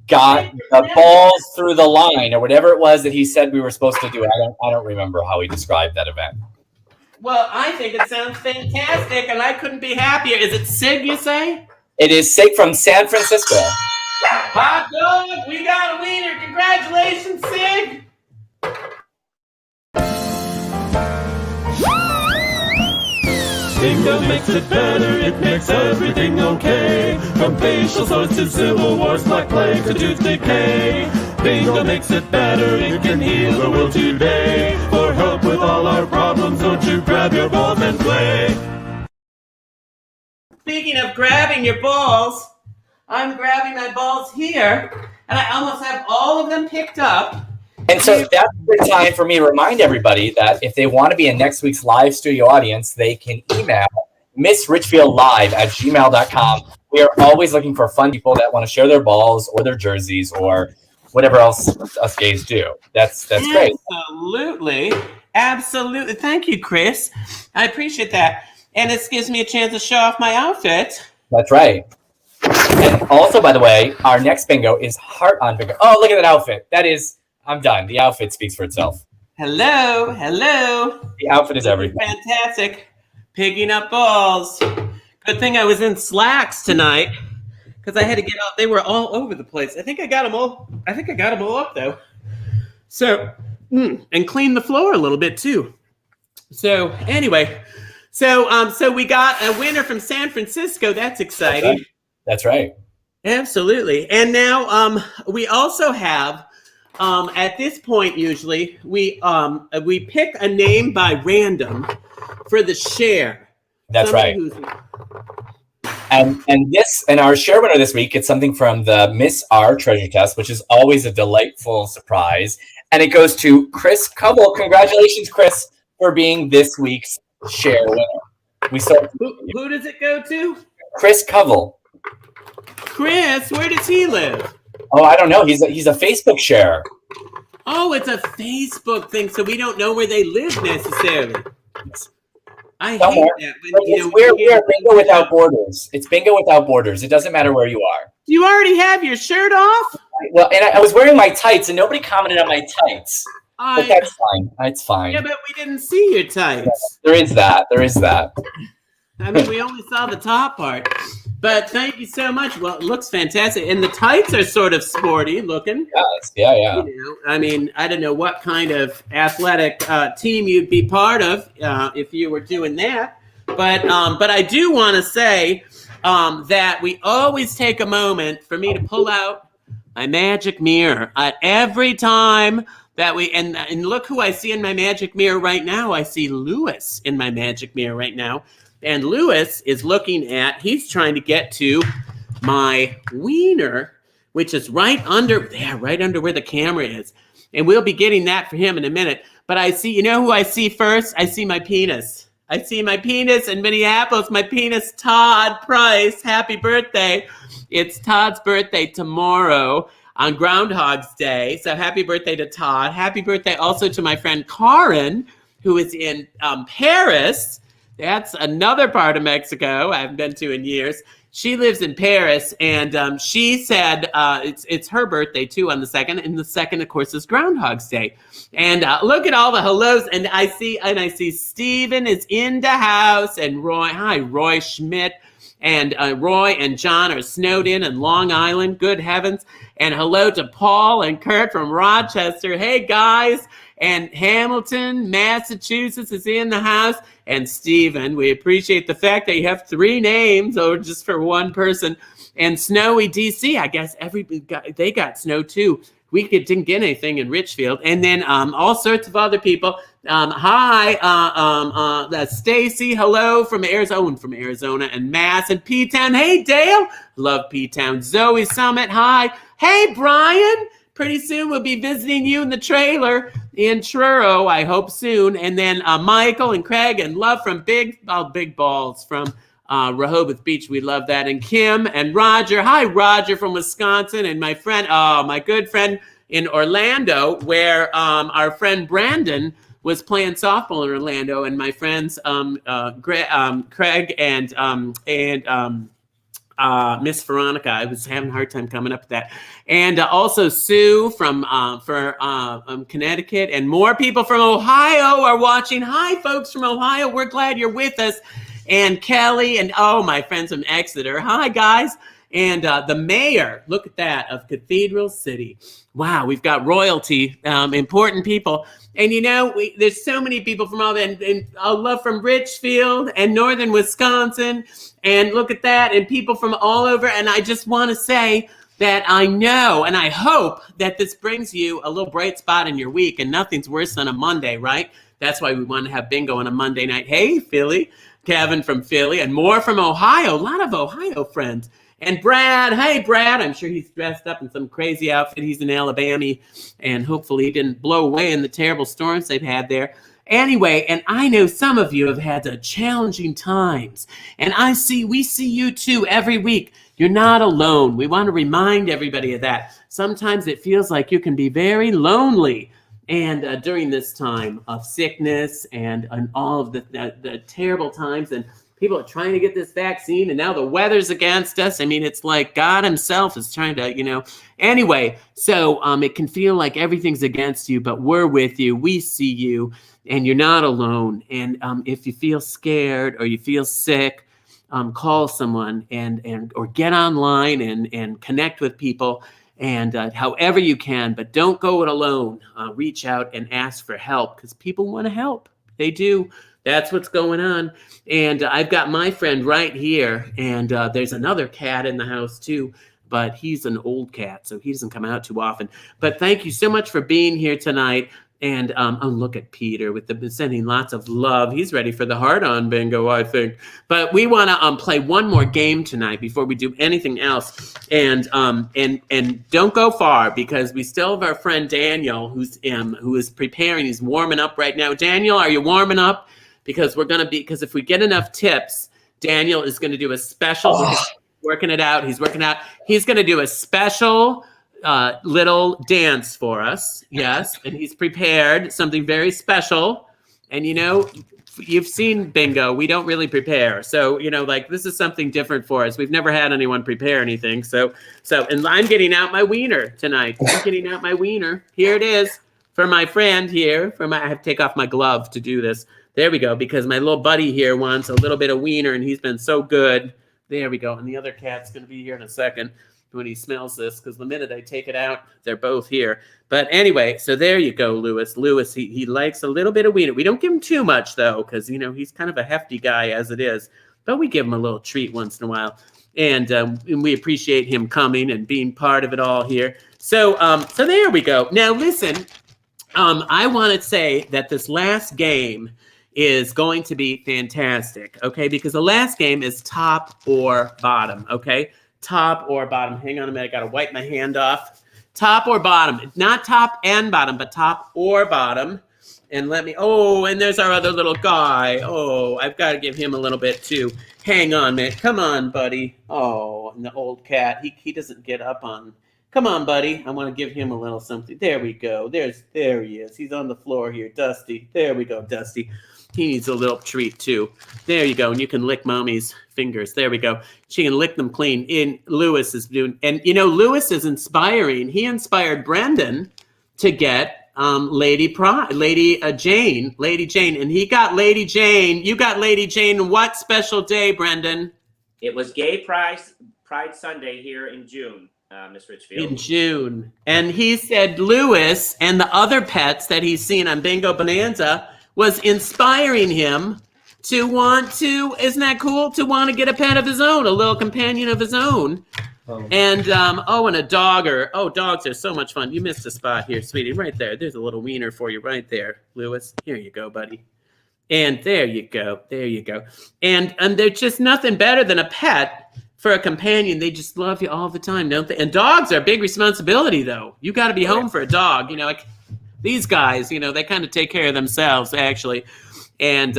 got the balls through the line or whatever it was that he said we were supposed to do. I don't remember how he described that event. Well, I think it sounds fantastic, and I couldn't be happier. Is it Sig, you say? It is Sig from San Francisco. Hot dog, we got a winner. Congratulations, Sig. Bingo makes it better, it makes everything okay. From facial sores to civil wars, black plague to tooth decay. Bingo makes it better, it can heal the world today. For help with all our problems, don't you grab your balls and play. Speaking of grabbing your balls, I'm grabbing my balls here, and I almost have all of them picked up. And so that's the time for me to remind everybody that if they want to be in next week's live studio audience, they can email missrichfieldlive@gmail.com. We are always looking for fun people that want to share their balls or their jerseys or whatever else us gays do. That's great. Absolutely. Thank you, Chris. I appreciate that. And this gives me a chance to show off my outfit. That's right. And also, by the way, our next bingo is heart on bingo. Oh, look at that outfit. I'm done. The outfit speaks for itself. Hello. The outfit is everything. Fantastic. Picking up balls. Good thing I was in slacks tonight because I had to get out. They were all over the place. I think I got them all up though. So, and clean the floor a little bit too. So anyway, so we got a winner from San Francisco. That's exciting. That's right. Absolutely. And now we also have at this point usually we pick a name by random for the share. That's right. And our share winner this week gets something from the Miss R treasure test, which is always a delightful surprise. And it goes to Chris Covell. Congratulations, Chris, for being this week's share winner. Who does it go to? Chris Covell. Chris, where does he live? Oh, I don't know. He's a Facebook share. Oh, it's a Facebook thing, so we don't know where they live necessarily. I hate that. We're bingo without borders. It's bingo without borders. It doesn't matter where you are. You already have your shirt off? Well, and I was wearing my tights, and nobody commented on my tights. But that's fine. It's fine. Yeah, but we didn't see your tights. There is that. I mean, we only saw the top part. But thank you so much. Well, it looks fantastic. And the tights are sort of sporty looking. Yes, yeah. I mean, I don't know what kind of athletic team you'd be part of if you were doing that. But I do want to say that we always take a moment for me to pull out my magic mirror at every time that and look who I see in my magic mirror right now. I see Lewis in my magic mirror right now. And Lewis is he's trying to get to my wiener, which is right under where the camera is. And we'll be getting that for him in a minute. But you know who I see first? I see my penis. I see my penis in Minneapolis, my penis, Todd Price. Happy birthday. It's Todd's birthday tomorrow on Groundhog's Day. So happy birthday to Todd. Happy birthday also to my friend Karin, who is in Paris. That's another part of Mexico I haven't been to in years. She lives in Paris, and she said it's her birthday too on the 2nd. And the 2nd, of course, is Groundhog's Day. And look at all the hellos. And I see Steven is in the house, and Roy. Hi, Roy Schmidt. And Roy and John are snowed in Long Island. Good heavens. And hello to Paul and Kurt from Rochester. Hey, guys. And Hamilton, Massachusetts is in the house. And Stephen, we appreciate the fact that you have 3 names or just for one person. And Snowy, DC, I guess they got snow too. We didn't get anything in Richfield. And then all sorts of other people. Hi, Stacy, hello from Arizona and Mass and P-Town. Hey, Dale, love P-Town. Zoe Summit, hi. Hey, Brian. Pretty soon we'll be visiting you in the trailer in Truro, I hope soon. And then Michael and Craig and love from Big Balls from Rehoboth Beach. We love that. And Kim and Roger. Hi, Roger from Wisconsin. And my friend, my good friend in Orlando, where our friend Brandon was playing softball in Orlando. And my friends Craig and Miss Veronica. I was having a hard time coming up with that. And also Sue from Connecticut, and more people from Ohio are watching. Hi, folks from Ohio. We're glad you're with us. And Kelly and my friends from Exeter. Hi, guys. And the mayor, look at that, of Cathedral City. Wow, we've got royalty, important people. And there's so many people from all that, and I love from Richfield and northern Wisconsin. And look at that, and people from all over. And I just want to say that I know and I hope that this brings you a little bright spot in your week. And nothing's worse than a Monday, right? That's why we want to have bingo on a Monday night. Hey, Philly, Kevin from Philly, and more from Ohio. A lot of Ohio friends. And Brad, hey, Brad, I'm sure he's dressed up in some crazy outfit. He's in Alabama, and hopefully he didn't blow away in the terrible storms they've had there. Anyway, and I know some of you have had the challenging times, and we see you too every week. You're not alone. We want to remind everybody of that. Sometimes it feels like you can be very lonely, and during this time of sickness and all of the terrible times, and people are trying to get this vaccine, and now the weather's against us. I mean, it's like God himself is trying to, Anyway, so it can feel like everything's against you, but we're with you. We see you, and you're not alone. And if you feel scared or you feel sick, call someone or get online and connect with people, and however you can, but don't go it alone. Reach out and ask for help, because people want to help. They do. That's what's going on. And I've got my friend right here, and there's another cat in the house too, but he's an old cat, so he doesn't come out too often. But thank you so much for being here tonight. And look at Peter sending lots of love. He's ready for the heart-on bingo, I think. But we want to play one more game tonight before we do anything else. And don't go far, because we still have our friend Daniel who is preparing. He's warming up right now. Daniel, are you warming up? Because if we get enough tips, Daniel is going to do a special. He's working it out. He's working out. He's going to do a special little dance for us. Yes. And he's prepared something very special. And you've seen bingo. We don't really prepare. So, this is something different for us. We've never had anyone prepare anything. So, and I'm getting out my wiener tonight. I'm getting out my wiener. Here it is for my friend here. I have to take off my glove to do this. There we go. Because my little buddy here wants a little bit of wiener, and he's been so good. There we go. And the other cat's going to be here in a second when he smells this, because the minute I take it out, they're both here. But anyway, so there you go, Lewis. Lewis, he likes a little bit of wiener. We don't give him too much, though, because, he's kind of a hefty guy as it is. But we give him a little treat once in a while. And we appreciate him coming and being part of it all here. So there we go. Now, listen, I want to say that this last game is going to be fantastic, okay? Because the last game is top or bottom, okay? Top or bottom. Hang on a minute. I got to wipe my hand off. Top or bottom. Not top and bottom, but top or bottom. And and there's our other little guy. Oh, I've got to give him a little bit too. Hang on, man. Come on, buddy. Oh, and the old cat. He doesn't get up on. Come on, buddy. I want to give him a little something. There we go. There he is. He's on the floor here. Dusty. There we go, Dusty. He needs a little treat too. There you go. And you can lick Mommy's fingers. There we go. She can lick them clean. Lewis is doing, and Lewis is inspiring. He inspired Brendan to get Lady Jane, and he got Lady Jane. You got Lady Jane. What special day, Brendan? It was Gay Pride Sunday here in June, Miss Richfield. In June. And he said Lewis and the other pets that he's seen on Bingo Bonanza was inspiring him to want to, isn't that cool? To want to get a pet of his own, a little companion of his own. And and a dogger. Oh, dogs are so much fun. You missed a spot here, sweetie. Right there. There's a little wiener for you right there, Lewis. Here you go, buddy. And there you go. There you go. And there's just nothing better than a pet for a companion. They just love you all the time, don't they? And dogs are a big responsibility, though. You got to be home for a dog. Like these guys, they kind of take care of themselves, actually. And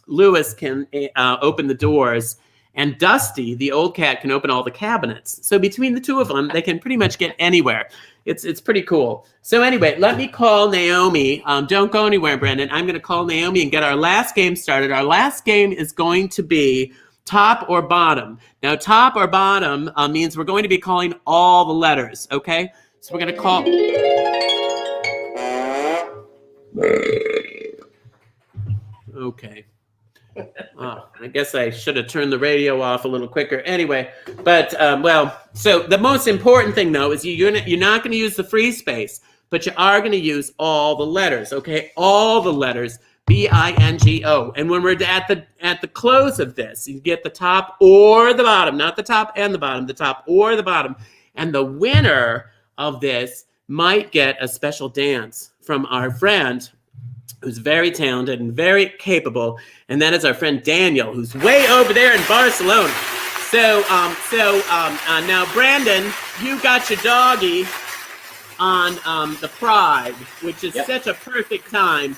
Lewis can open the doors, and Dusty, the old cat, can open all the cabinets. So between the two of them, they can pretty much get anywhere. It's pretty cool. So anyway, let me call Naomi. Don't go anywhere, Brendan. I'm going to call Naomi and get our last game started. Our last game is going to be top or bottom. Now, top or bottom means we're going to be calling all the letters, okay? So we're going to call... Okay. I guess I should have turned the radio off a little quicker. Anyway, but, so the most important thing, though, is you're not going to use the free space, but you are going to use all the letters, okay? All the letters, B-I-N-G-O. And when we're at the close of this, you get the top or the bottom, not the top and the bottom, the top or the bottom. And the winner of this might get a special dance from our friend who's very talented and very capable, and that is our friend Daniel, who's way over there in Barcelona. Now, Brandon, you got your doggy on the Pride, which is such a perfect time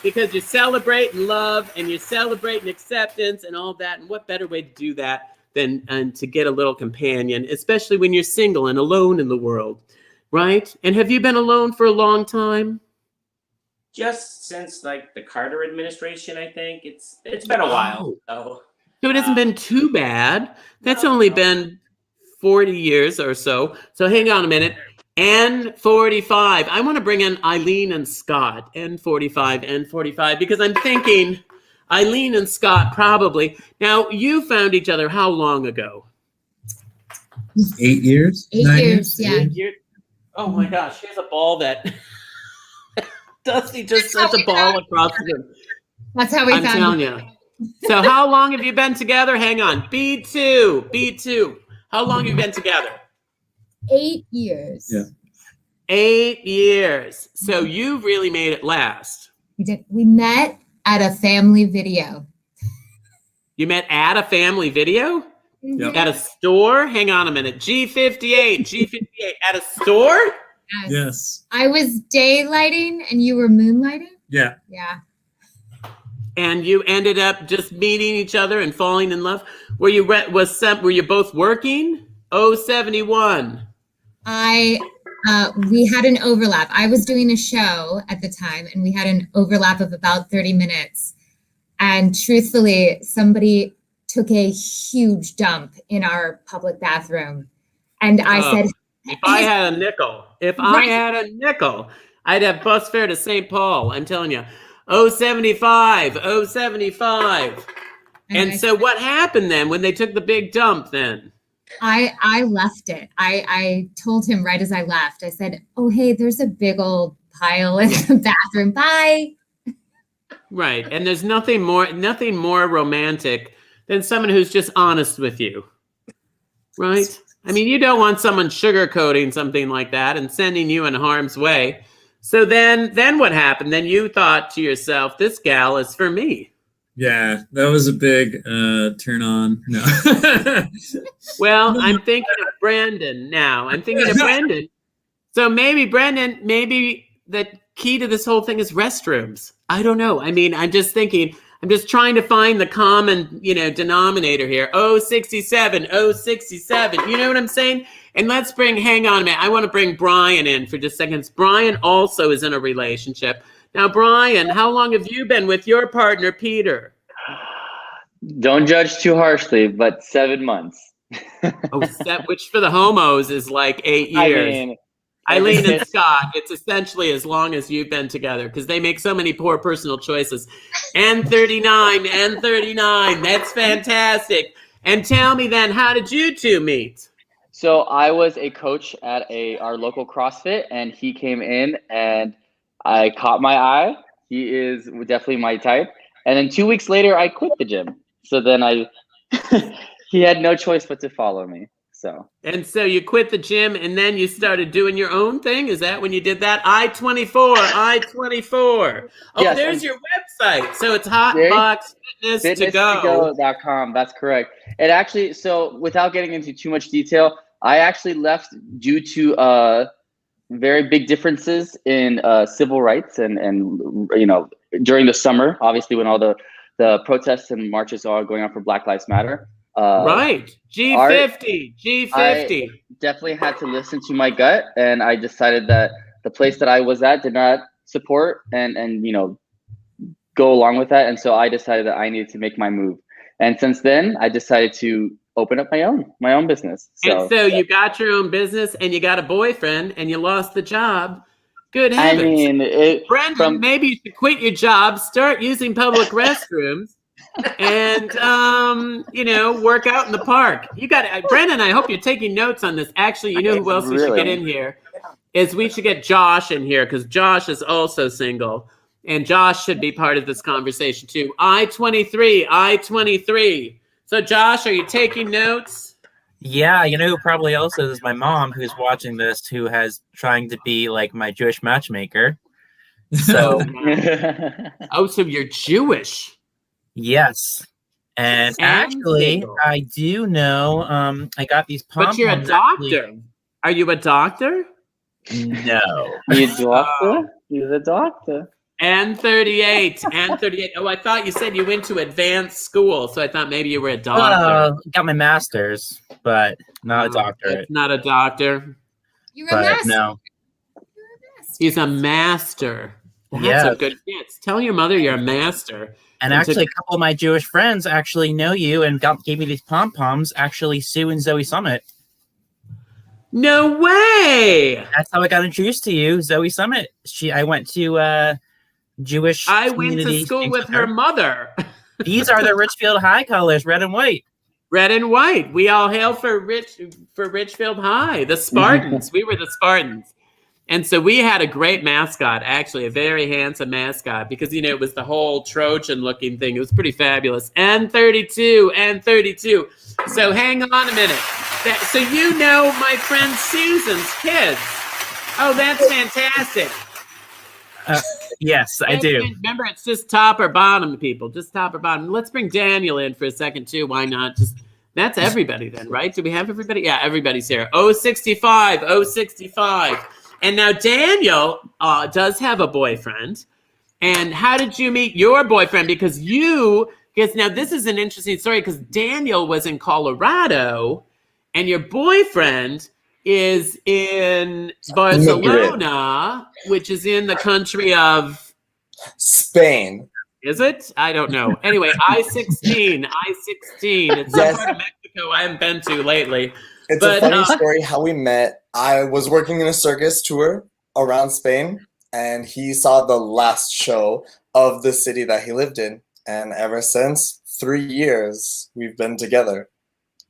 because you're celebrating love and you're celebrating acceptance and all that. And what better way to do that than to get a little companion, especially when you're single and alone in the world, right? And have you been alone for a long time? Just since like the Carter administration, I think it's been a while. So it hasn't been too bad. That's only been 40 years or so. So hang on a minute. N45. I want to bring in Eileen and Scott. N45, because I'm thinking Eileen and Scott probably. Now, you found each other how long ago? 8 years? 8 years, yeah. 8 years? Oh my gosh, here's a ball that Dusty just sent a ball across the room. That's how we I'm found telling you. So how long have you been together? Hang on. B2. How long have you been together? 8 years. Yeah. 8 years. So you really made it last. We did. We met at a family video. You met at a family video? Yep. At a store? Hang on a minute. G58 at a store? Yes. I was daylighting and you were moonlighting? Yeah. Yeah. And you ended up just meeting each other and falling in love? Were you both working? 071. We had an overlap. I was doing a show at the time and we had an overlap of about 30 minutes. And truthfully, somebody took a huge dump in our public bathroom. And I said, if I had a nickel, I'd have bus fare to St. Paul. I'm telling you. 075. And so what happened then when they took the big dump then? I left it. I told him right as I left. I said, oh, hey, there's a big old pile in the bathroom. Bye. Right. And there's nothing more romantic than someone who's just honest with you. Right? I mean, you don't want someone sugarcoating something like that and sending you in harm's way. So then what happened? Then you thought to yourself, this gal is for me. Yeah, that was a big turn on. No. Well, I'm thinking of Brandon now. So maybe Brandon, the key to this whole thing is restrooms. I don't know. I mean, I'm just trying to find the common, denominator here. 067. You know what I'm saying? And hang on a minute. I want to bring Brian in for just seconds. Brian also is in a relationship. Now, Brian, how long have you been with your partner, Peter? Don't judge too harshly, but 7 months. Which for the homos is like 8 years. I mean, Eileen and Scott, it's essentially as long as you've been together because they make so many poor personal choices. N39, that's fantastic. And tell me then, how did you two meet? So I was a coach at our local CrossFit, and he came in, and I caught my eye. He is definitely my type. And then 2 weeks later, I quit the gym. So then he had no choice but to follow me. And so you quit the gym and then you started doing your own thing? Is that when you did that? I-24. Oh, yes, there's your website. So it's hotboxfitness2go.com. That's correct. It actually, so without getting into too much detail, I actually left due to very big differences in civil rights and during the summer, obviously when all the protests and marches are going on for Black Lives Matter. Right. G50. I definitely had to listen to my gut, and I decided that the place that I was at did not support and go along with that. And so I decided that I needed to make my move. And since then, I decided to open up my own business. And so you got your own business and you got a boyfriend and you lost the job. Good heavens. I mean, Brendan, maybe you should quit your job, start using public restrooms. And work out in the park. You got it, Brendan. I hope you're taking notes on this. Actually, who else we should get in here? Is we should get Josh in here because Josh is also single, and Josh should be part of this conversation too. I-23. So, Josh, are you taking notes? Yeah, who probably also is my mom, who's watching this, who has trying to be like my Jewish matchmaker. So, so you're Jewish. Yes. And And actually, single. I do know. I got these pom-poms. But you're a doctor. Are you a doctor? No. You doctor? You're the doctor. And 38. And 38. Oh, I thought you said you went to advanced school, so I thought maybe you were a doctor. Got my master's, but not a No, doctorate. that's not a doctor. You're a But master. no. He's a master. That's Yeah. a good chance. Tell your mother you're a master. And actually, a couple of my Jewish friends actually know you and gave me these pom-poms. Actually, Sue and Zoe Summit. No way! That's how I got introduced to you, Zoe Summit. I went to Jewish. I went to community school with center. her mother. These are the Richfield High colors, red and white. Red and white. We all hail for Richfield High. The Spartans. We were the Spartans. And so we had a great mascot, actually, a very handsome mascot, because, you know, it was the whole Trojan-looking thing. It was pretty fabulous. And 32. So hang on a minute. So you know my friend Susan's kids. Oh, that's fantastic. Yes, I do. Remember, it's just top or bottom, people. Just top or bottom. Let's bring Daniel in for a second, too. Why not? That's everybody then, right? Do we have everybody? Yeah, everybody's here. 065. And now Daniel does have a boyfriend. And how did you meet your boyfriend? Because now this is an interesting story because Daniel was in Colorado and your boyfriend is in Barcelona, which is in the country of Spain. Is it? I don't know. Anyway, I-16. It's some part of Mexico I haven't been to lately. It's a funny story how we met. I was working in a circus tour around Spain, and he saw the last show of the city that he lived in. And ever since, 3 years, we've been together.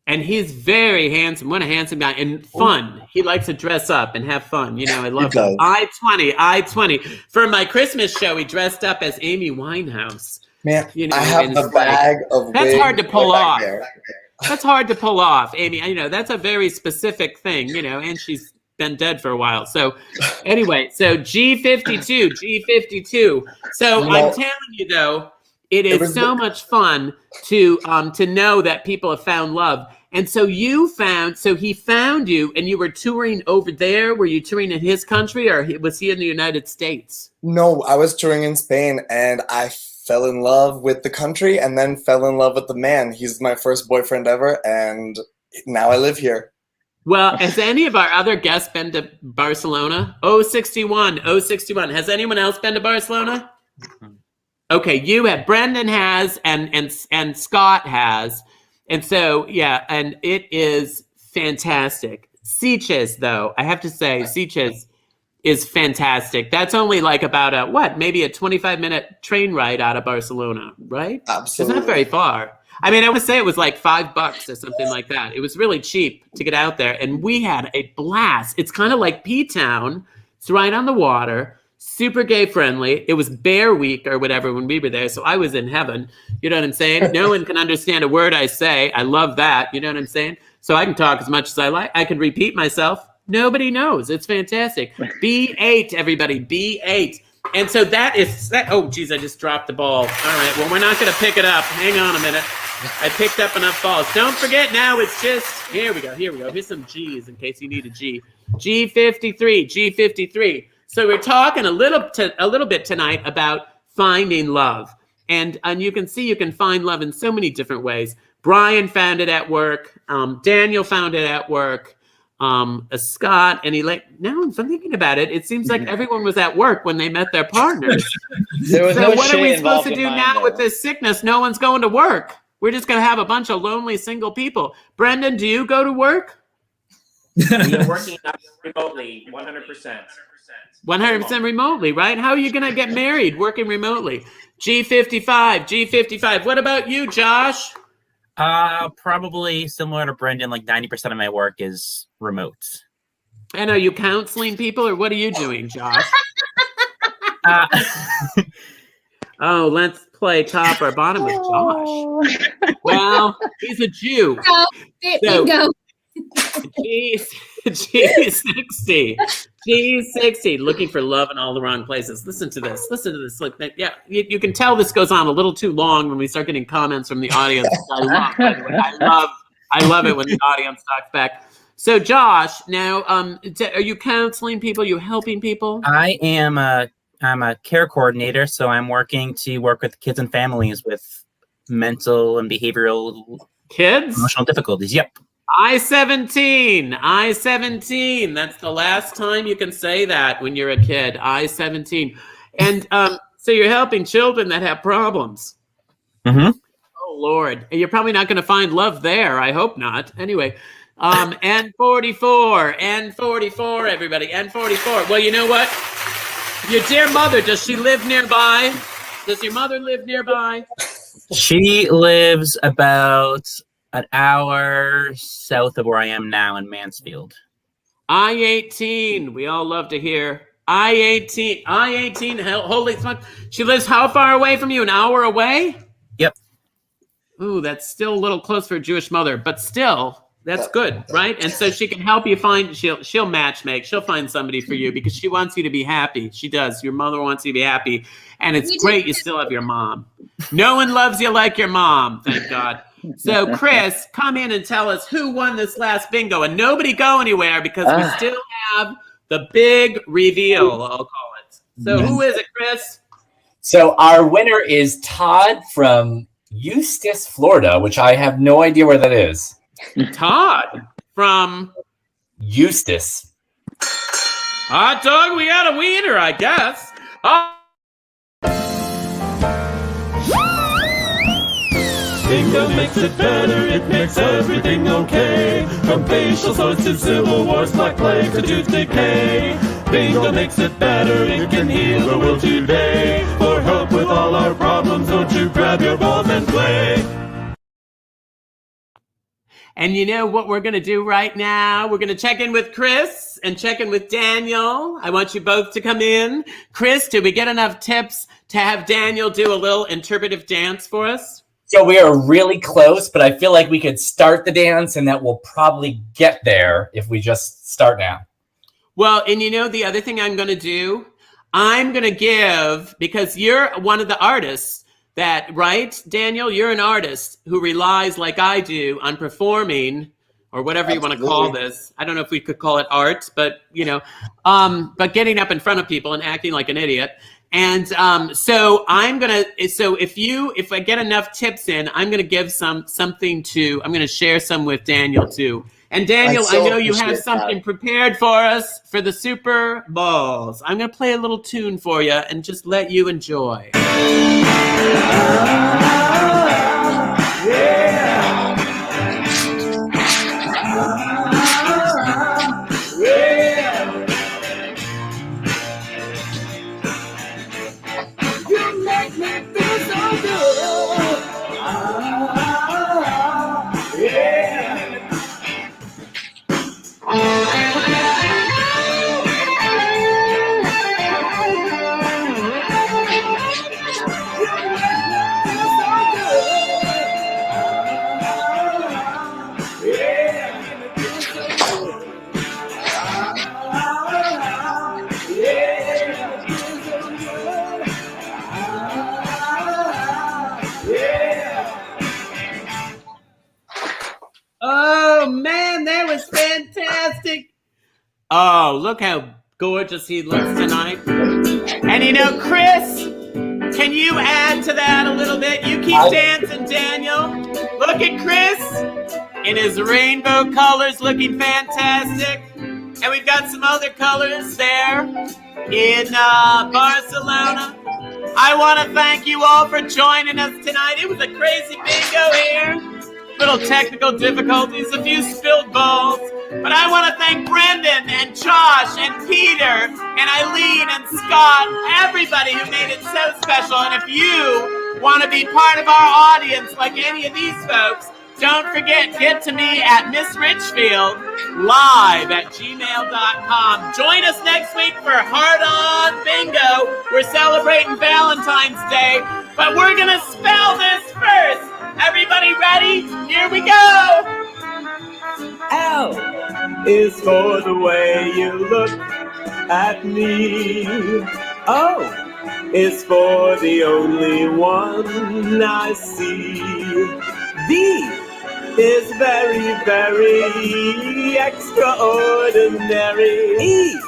And he's very handsome. What a handsome guy. And fun. He likes to dress up and have fun. You know, I love him. I-20. For my Christmas show, he dressed up as Amy Winehouse. Man, you know, I have the bag of That's wigs hard to pull off. there. That's hard to pull off, Amy. You know, that's a very specific thing, you know, and she's been dead for a while. So anyway, so G52. So I'm telling you, though, it is so much fun to know that people have found love. And so he found you and you were touring over there. Were you touring in his country or was he in the United States? No, I was touring in Spain and I fell in love with the country and then fell in love with the man. He's my first boyfriend ever and now I live here. Well, has any of our other guests been to Barcelona? 061. Has anyone else been to Barcelona? Okay, you have. Brendan has and Scott has. And so, yeah, and it is fantastic. Sitges, though, I have to say, Sitges is fantastic. That's only like about maybe a 25-minute train ride out of Barcelona, right? Absolutely. It's not very far. I mean, I would say it was like $5 or something like that. It was really cheap to get out there. And we had a blast. It's kind of like P-Town. It's right on the water. Super gay friendly. It was Bear Week or whatever when we were there. So I was in heaven. You know what I'm saying? No one can understand a word I say. I love that. You know what I'm saying? So I can talk as much as I like. I can repeat myself. Nobody knows. It's fantastic. B8, everybody. B8. And so that is that. Oh, geez, I just dropped the ball. All right. Well, we're not going to pick it up. Hang on a minute. I picked up enough balls. Don't forget now. It's just here we go. Here's some G's in case you need a G. G53. So we're talking a little bit tonight about finding love, and you can see you can find love in so many different ways. Brian found it at work. Daniel found it at work. Scott, and now I'm thinking about it, it seems like everyone was at work when they met their partners. There was no what are we shit supposed to involved do in mine, now though. with this sickness? No one's going to work. We're just going to have a bunch of lonely single people. Brendan, do you go to work? We are working remotely, 100%. 100% remotely, right? How are you going to get married working remotely? G55. What about you, Josh? Probably similar to Brendan, like 90% of my work is remote. And are you counseling people or what are you doing, Josh? Oh, let's play top or bottom with Josh. Well, he's a Jew. Bingo. G60. G60. Looking for love in all the wrong places. Listen to this. Look, yeah, you can tell this goes on a little too long when we start getting comments from the audience. I love it when the audience talks back. So, Josh, now, are you counseling people? Are you helping people? I'm a care coordinator, so I'm working with kids and families with mental and behavioral emotional difficulties. Yep. I-17. That's the last time you can say that when you're a kid. I-17. And so you're helping children that have problems. Mm-hmm. Oh, Lord. You're probably not going to find love there. I hope not. Anyway, N44, everybody. N44. Well, you know what? Your dear mother, does she live nearby? Does your mother live nearby? She lives about an hour south of where I am now in Mansfield. I-18. We all love to hear I-18. Holy fuck. She lives how far away from you? An hour away? Yep. Ooh, that's still a little close for a Jewish mother, but still, that's good, right? And so she can help you find, she'll match make. She'll find somebody for you because she wants you to be happy. She does. Your mother wants you to be happy. And it's great you still have your mom. No one loves you like your mom, thank God. So, Chris, come in and tell us who won this last bingo. And nobody go anywhere because we still have the big reveal, I'll call it. So, who is it, Chris? So, our winner is Todd from Eustis, Florida, which I have no idea where that is. Todd from Eustis. Hot dog, we got a wiener, I guess. Bingo makes it better, it makes everything okay. From facial sores to civil wars, black plague to tooth decay. Bingo makes it better, it can heal the world today. For help with all our problems, don't you grab your balls and play. And you know what we're going to do right now? We're going to check in with Chris and check in with Daniel. I want you both to come in. Chris, did we get enough tips to have Daniel do a little interpretive dance for us? So we are really close, but I feel like we could start the dance and that we'll probably get there if we just start now. Well, and you know the other thing I'm going to do? I'm going to give, because you're one of the artists that, right, Daniel? You're an artist who relies, like I do, on performing, or whatever you want to call this. I don't know if we could call it art, but, you know, but getting up in front of people and acting like an idiot. And so I'm going to, so if I get enough tips in, I'm going to give I'm going to share some with Daniel too. And Daniel, I know you have something prepared for us for the SuperBalls. I'm going to play a little tune for you and just let you enjoy. Oh, man, that was fantastic. Oh, look how gorgeous he looks tonight. And you know, Chris, can you add to that a little bit? You keep dancing, Daniel. Look at Chris in his rainbow colors looking fantastic. And we've got some other colors there in Barcelona. I want to thank you all for joining us tonight. It was a crazy bingo here. Little technical difficulties, a few spilled balls. But I want to thank Brendan and Josh and Peter and Eileen and Scott, everybody who made it so special. And if you want to be part of our audience like any of these folks, don't forget, get to me at missrichfieldlive@gmail.com. Join us next week for Hard On Bingo. We're celebrating Valentine's Day, but we're going to spell this first. Everybody ready? Here we go. L is for the way you look at me. O is for the only one I see. V is very, very extraordinary. E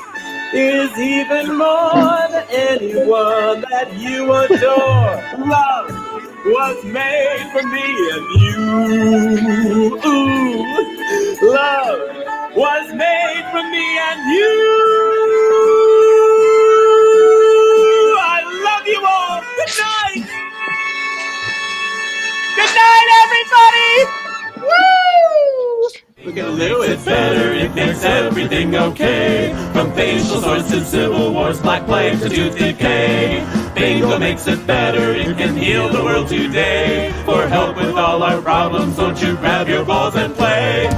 is even more than anyone that you adore. Love was made for me and you. Ooh, love was made for me and you. I love you all. Good night. Good night, everybody. Woo! Look at Lou, it's better, it makes everything okay. From facial sores to civil wars, black plague to tooth decay. Bingo makes it better, it can heal the world today. For help with all our problems, don't you grab your balls and play.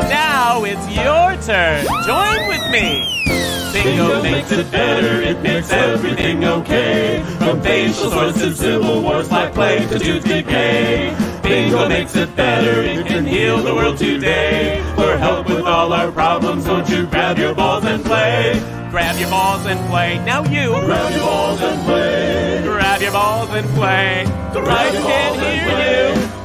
Now it's your turn, join with me. Bingo makes it better, it makes everything okay. From facial sores to civil wars, black plague to tooth decay. Bingo makes it better, it can heal the world today. For help with all our problems, don't you grab your balls and play. Grab your balls and play, now you. Grab your balls and play. Grab your balls and play. I can hear you.